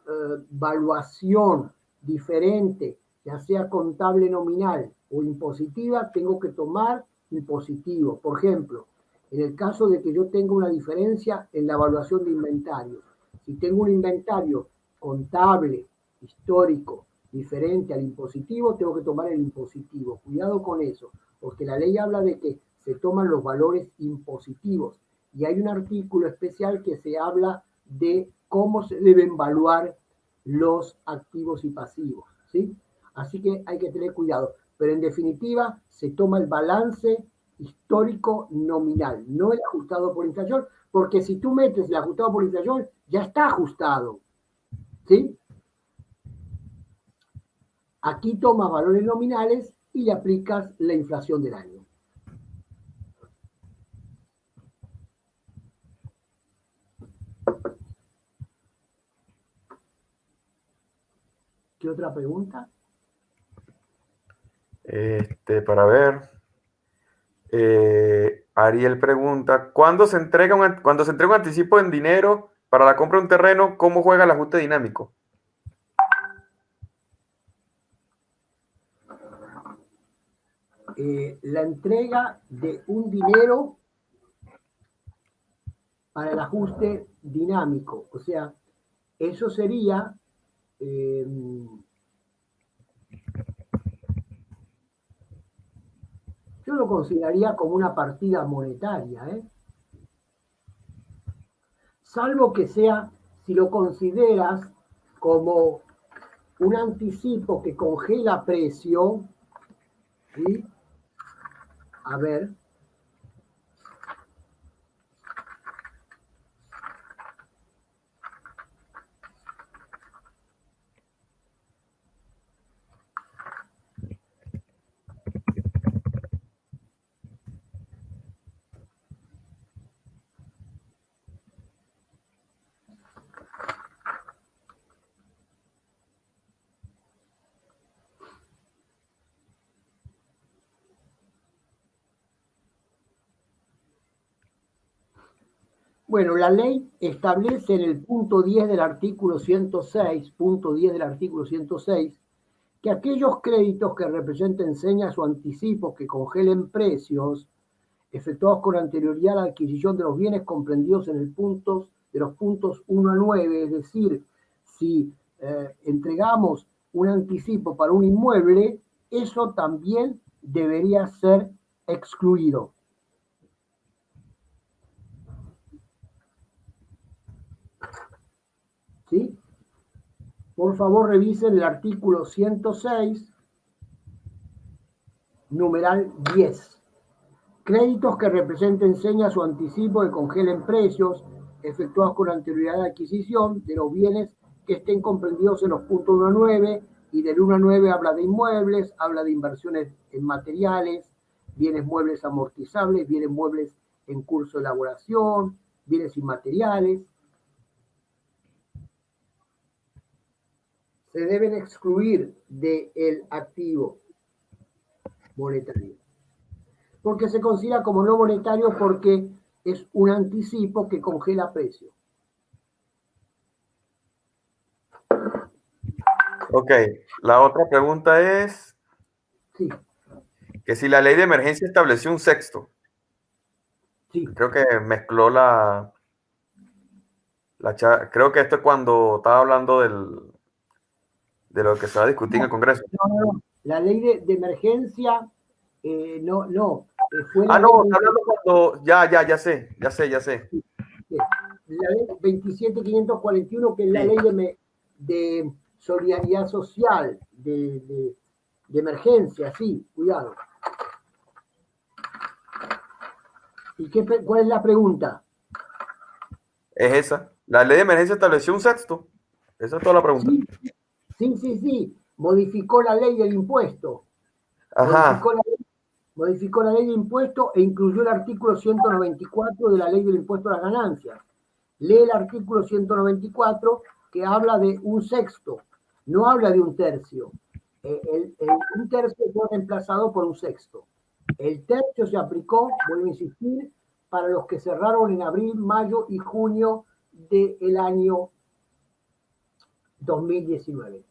valuación diferente, ya sea contable nominal o impositiva, tengo que tomar impositivo. Por ejemplo, en el caso de que yo tenga una diferencia en la evaluación de inventarios, si tengo un inventario contable, histórico, diferente al impositivo, tengo que tomar el impositivo. Cuidado con eso, porque la ley habla de que se toman los valores impositivos y hay un artículo especial que se habla de cómo se deben evaluar los activos y pasivos, ¿sí? Así que hay que tener cuidado. Pero en definitiva, se toma el balance histórico nominal, no el ajustado por inflación, porque si tú metes el ajustado por inflación, ya está ajustado, ¿sí? Aquí tomas valores nominales y le aplicas la inflación del año. ¿Qué otra pregunta? Para ver. Ariel pregunta, ¿cuándo se entrega un anticipo en dinero para la compra de un terreno, cómo juega el ajuste dinámico? La entrega de un dinero para el ajuste dinámico. O sea, eso sería yo lo consideraría como una partida monetaria, salvo que sea, si lo consideras como un anticipo que congela precio, ¿sí? A ver. Bueno, la ley establece en el punto 10 del artículo 106, punto 10 del artículo 106, que aquellos créditos que representen señas o anticipos que congelen precios efectuados con anterioridad a la adquisición de los bienes comprendidos en los puntos 1 a 9, es decir, si entregamos un anticipo para un inmueble, eso también debería ser excluido. ¿Sí? Por favor, revisen el artículo 106, numeral 10. Créditos que representen señas o anticipo que congelen precios efectuados con anterioridad a la adquisición de los bienes que estén comprendidos en los puntos 1 a 9, y del 1 a 9 habla de inmuebles, habla de inversiones en materiales, bienes muebles amortizables, bienes muebles en curso de elaboración, bienes inmateriales. Se deben excluir del activo monetario, porque se considera como no monetario porque es un anticipo que congela precio. Ok, la otra pregunta es Sí. que si la ley de emergencia estableció un sexto. Sí. Creo que mezcló creo que esto es cuando estaba hablando de lo que se va a discutir en el Congreso. No. La ley de emergencia, no. Fue Ah, la no, ley está hablando cuando. Ya sé. la ley 27.541, que es la Sí. ley de solidaridad social, de emergencia, sí, cuidado. cuál es la pregunta? Es esa. La ley de emergencia estableció un sexto. Esa es toda la pregunta. Sí, sí. Modificó la ley del impuesto. Ajá. Modificó la ley de impuesto e incluyó el artículo 194 de la ley del impuesto a las ganancias. Lee el artículo 194 que habla de un sexto, no habla de un tercio. Un tercio fue reemplazado por un sexto. El tercio se aplicó, vuelvo a insistir, para los que cerraron en abril, mayo y junio del año 2019.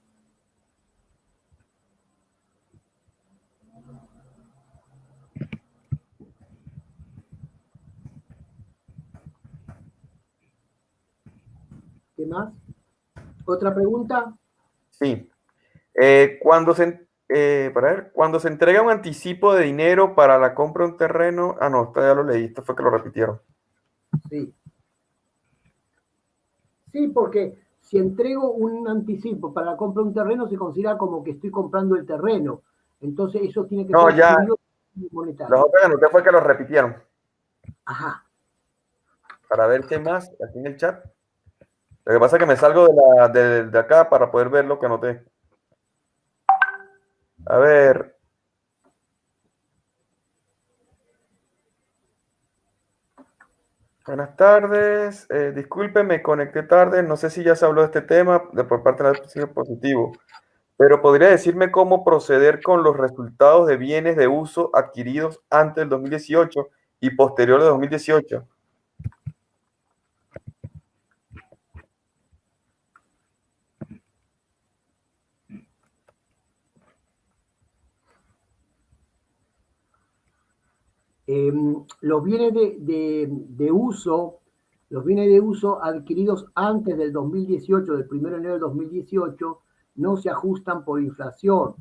¿Qué más? ¿Otra pregunta? Sí. Cuando se entrega un anticipo de dinero para la compra de un terreno. Ah, no, esto ya lo leí, esto fue que lo repitieron. Sí. Sí, porque si entrego un anticipo para la compra de un terreno, se considera como que estoy comprando el terreno. Entonces, eso tiene que No, ser ya, excluido los monetario. otros que anoté fue que lo repitieron. Ajá. Para ver qué más aquí en el chat. Lo que pasa es que me salgo de acá para poder ver lo que anoté. A ver. Buenas tardes. Disculpe, me conecté tarde. No sé si ya se habló de este tema por parte del positivo, pero ¿podría decirme cómo proceder con los resultados de bienes de uso adquiridos antes del 2018 y posterior de 2018? Los bienes de uso, los bienes de uso adquiridos antes del 2018, del 1 de enero del 2018, no se ajustan por inflación.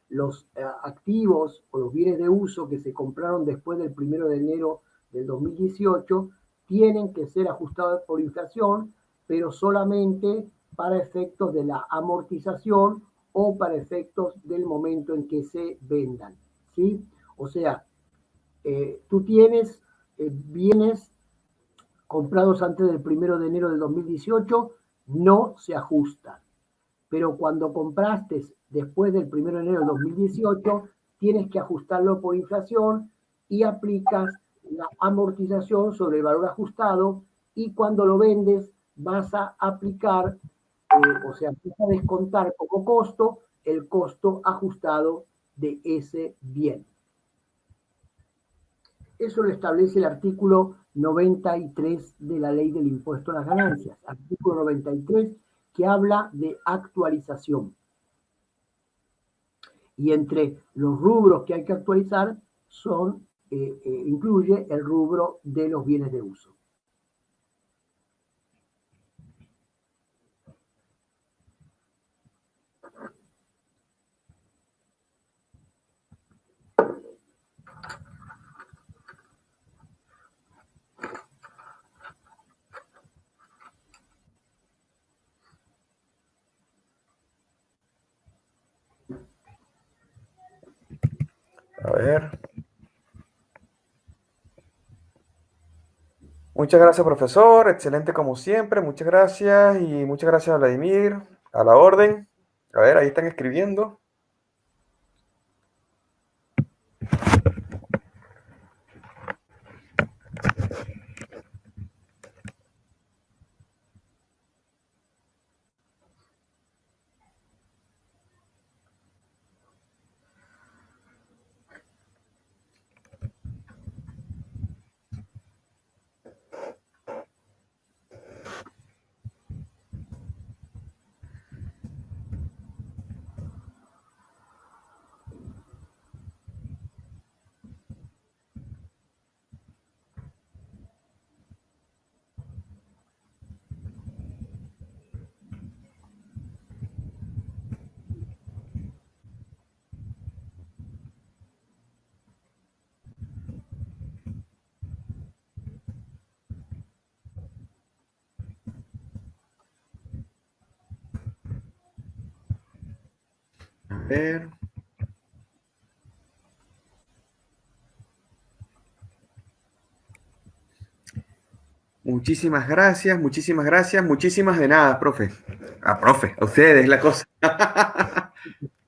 Los activos o los bienes de uso que se compraron después del 1 de enero del 2018 tienen que ser ajustados por inflación, pero solamente para efectos de la amortización o para efectos del momento en que se vendan. ¿Sí? O sea, tú tienes bienes comprados antes del 1 de enero del 2018, no se ajustan. Pero cuando compraste después del 1 de enero del 2018, tienes que ajustarlo por inflación y aplicas la amortización sobre el valor ajustado y cuando lo vendes vas a aplicar, o sea, vas a descontar como costo el costo ajustado de ese bien. Eso lo establece el artículo 93 de la Ley del Impuesto a las Ganancias, artículo 93 que habla de actualización. Y entre los rubros que hay que actualizar incluye el rubro de los bienes de uso. A ver. Muchas gracias, profesor. Excelente como siempre. Muchas gracias. Y muchas gracias a Vladimir. A la orden. A ver, ahí están escribiendo. A ver. Muchísimas gracias, muchísimas gracias, muchísimas de nada, profe. Profe, a ustedes la cosa.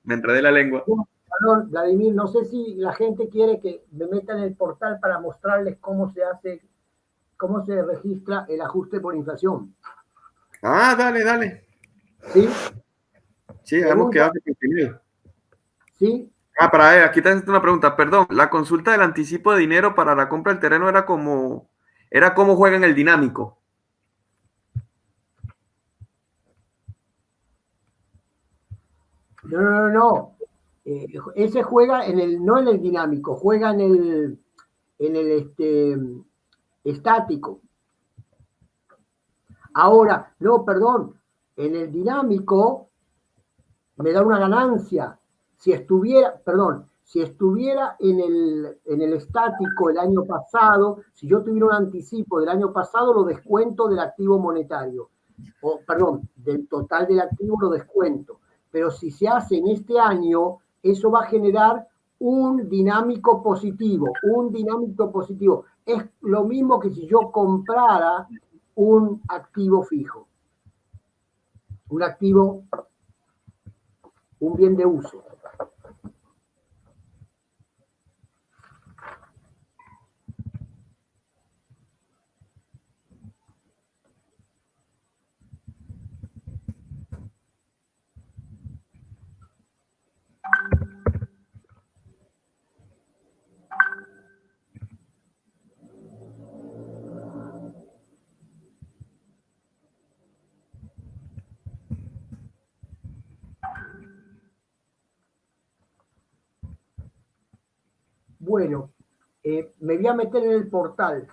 Me enredé la lengua. Perdón, Vladimir, no sé si la gente quiere que me meta en el portal para mostrarles cómo se hace, cómo se registra el ajuste por inflación. Dale, dale. ¿Sí? Sí, hemos quedado sin contenido. ¿Sí? Para ver, aquí te haciendo una pregunta. Perdón, la consulta del anticipo de dinero para la compra del terreno era cómo juegan el dinámico. No. Ese juega no en el dinámico, juega en el estático. Ahora, no, perdón, en el dinámico me da una ganancia. Si estuviera en el estático el año pasado, si yo tuviera un anticipo del año pasado, lo descuento del activo monetario. Perdón, del total del activo lo descuento. Pero si se hace en este año, eso va a generar un dinámico positivo. Es lo mismo que si yo comprara un activo fijo. Un bien de uso. Bueno, me voy a meter en el portal.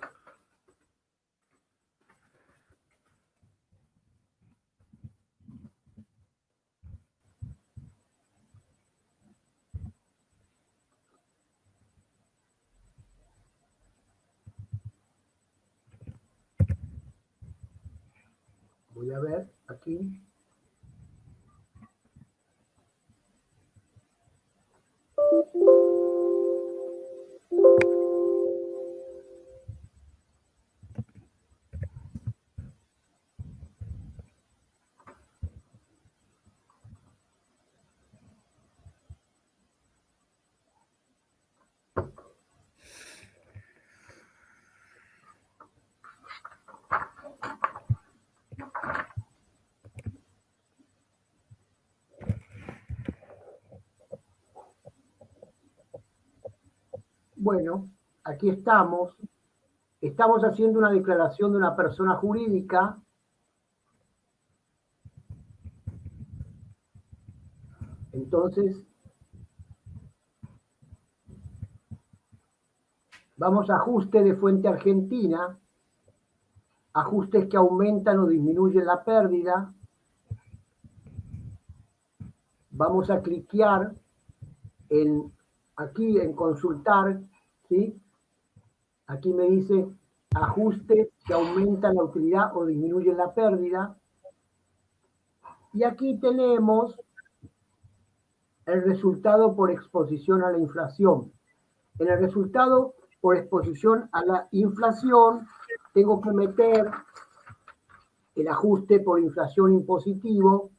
Voy a ver aquí. Bueno, aquí estamos. Estamos haciendo una declaración de una persona jurídica. Entonces, vamos a ajuste de fuente argentina, ajustes que aumentan o disminuyen la pérdida. Vamos a cliquear aquí en consultar, ¿sí? Aquí me dice ajustes que aumentan la utilidad o disminuyen la pérdida. Y aquí tenemos el resultado por exposición a la inflación. En el resultado por exposición a la inflación, tengo que meter el ajuste por inflación impositivo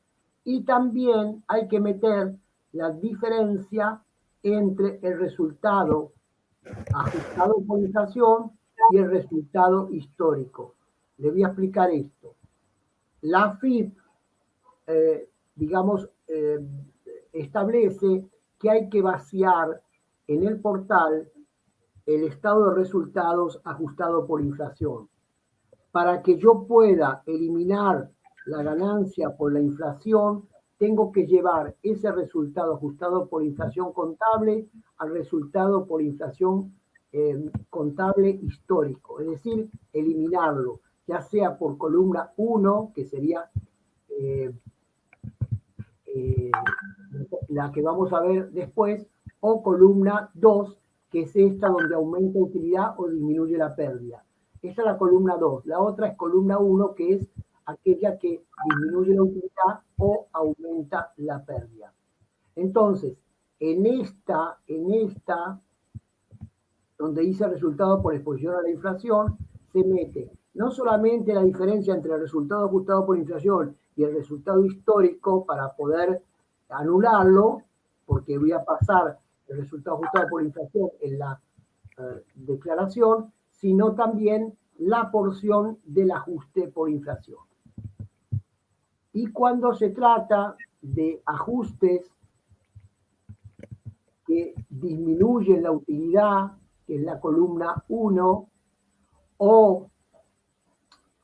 y también hay que meter la diferencia entre el resultado ajustado por inflación y el resultado histórico. Le voy a explicar esto. La AFIP, digamos, establece que hay que vaciar en el portal el estado de resultados ajustado por inflación. Para que yo pueda eliminar la ganancia por la inflación, tengo que llevar ese resultado ajustado por inflación contable al resultado por inflación contable histórico, es decir, eliminarlo, ya sea por columna 1, que sería la que vamos a ver después, o columna 2, que es esta donde aumenta utilidad o disminuye la pérdida. Esa es la columna 2. La otra es columna 1, que es aquella que disminuye la utilidad o aumenta la pérdida. Entonces, en esta, donde dice resultado por exposición a la inflación, se mete no solamente la diferencia entre el resultado ajustado por inflación y el resultado histórico para poder anularlo, porque voy a pasar el resultado ajustado por inflación en la declaración, sino también la porción del ajuste por inflación. Y cuando se trata de ajustes que disminuyen la utilidad, que es la columna 1, o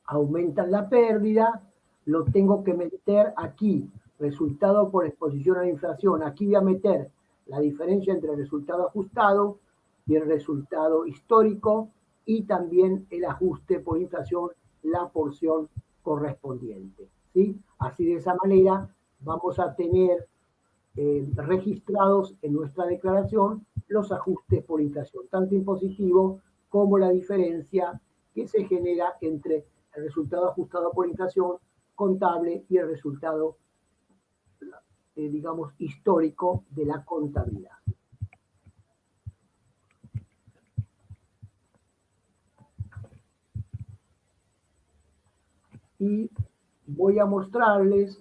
aumentan la pérdida, lo tengo que meter aquí, resultado por exposición a la inflación. Aquí voy a meter la diferencia entre el resultado ajustado y el resultado histórico y también el ajuste por inflación, la porción correspondiente. ¿Sí? Así de esa manera vamos a tener registrados en nuestra declaración los ajustes por inflación, tanto impositivo como la diferencia que se genera entre el resultado ajustado por inflación contable y el resultado, digamos, histórico de la contabilidad. Y voy a mostrarles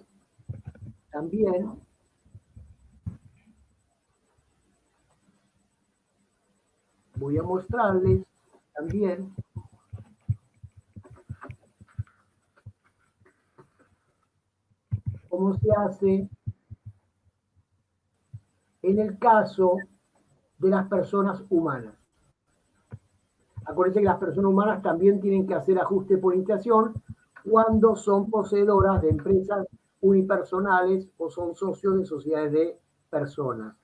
también cómo se hace en el caso de las personas humanas. Acuérdense que las personas humanas también tienen que hacer ajuste por inflación cuando son poseedoras de empresas unipersonales o son socios de sociedades de personas.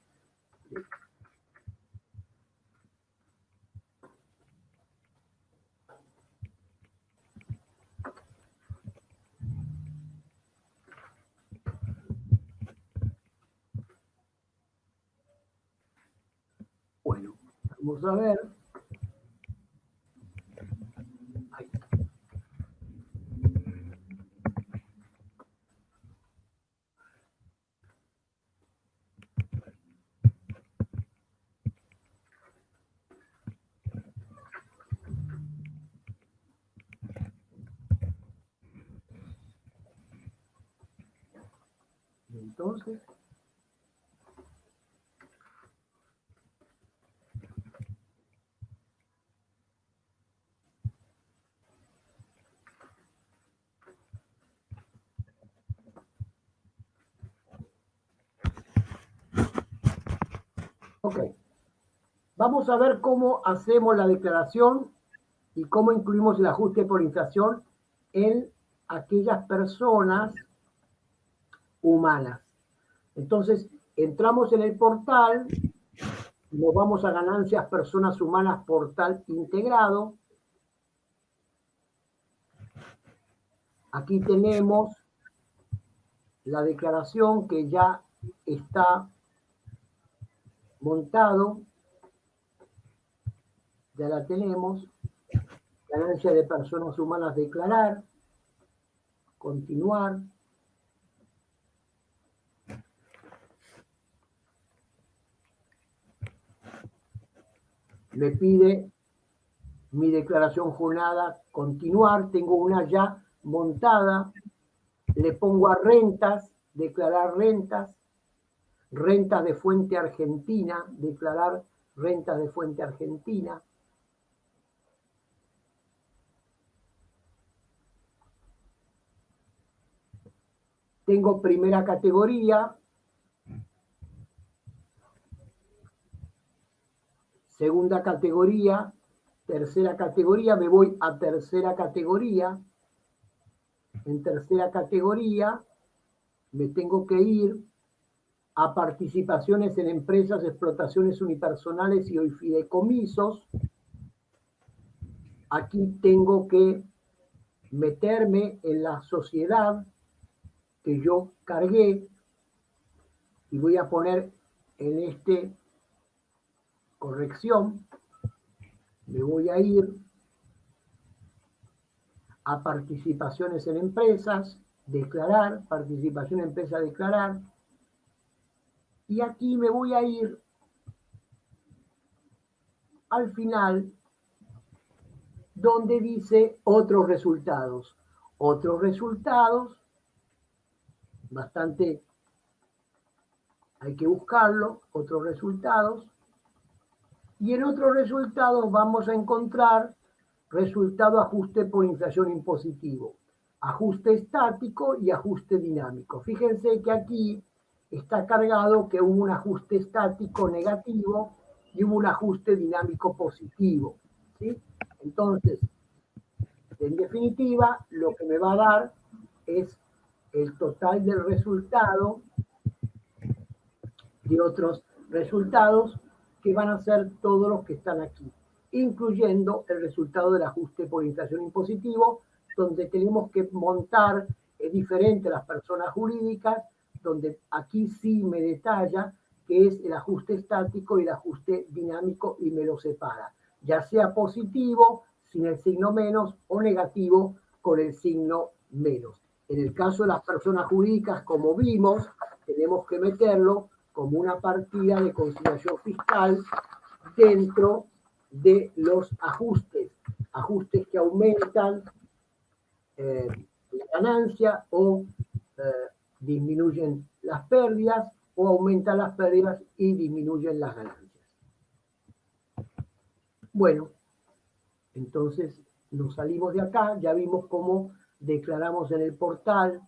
Bueno, vamos a ver. Ahí. Entonces, ok. Vamos a ver cómo hacemos la declaración y cómo incluimos el ajuste por inflación en aquellas personas humanas. Entonces, entramos en el portal, nos vamos a ganancias personas humanas portal integrado. Aquí tenemos la declaración que ya está montado. Ya la tenemos. Ganancia de personas humanas declarar. Continuar. Me pide mi declaración jornada continuar. Tengo una ya montada. Le pongo a rentas, declarar rentas. Rentas de fuente argentina, declarar rentas de fuente argentina. Tengo primera categoría, segunda categoría, tercera categoría, me voy a tercera categoría. En tercera categoría me tengo que ir a participaciones en empresas, explotaciones unipersonales y fideicomisos. Aquí tengo que meterme en la sociedad que yo cargué y voy a poner en este corrección, me voy a ir a participaciones en empresas, declarar, participación en empresa, declarar, y aquí me voy a ir al final donde dice otros resultados. Otros resultados, bastante, hay que buscarlo, otros resultados. Y en otros resultados vamos a encontrar resultado ajuste por inflación impositivo, ajuste estático y ajuste dinámico. Fíjense que aquí está cargado que hubo un ajuste estático negativo y hubo un ajuste dinámico positivo, ¿sí? Entonces, en definitiva, lo que me va a dar es el total del resultado de otros resultados que van a ser todos los que están aquí, incluyendo el resultado del ajuste por inflación impositivo, donde tenemos que montar, es diferente a las personas jurídicas, donde aquí sí me detalla que es el ajuste estático y el ajuste dinámico y me lo separa, ya sea positivo sin el signo menos o negativo con el signo menos. En el caso de las personas jurídicas, como vimos, tenemos que meterlo como una partida de conciliación fiscal dentro de los ajustes, ajustes que aumentan la ganancia o disminuyen las pérdidas o aumentan las pérdidas y disminuyen las ganancias. Bueno, entonces nos salimos de acá, ya vimos cómo declaramos en el portal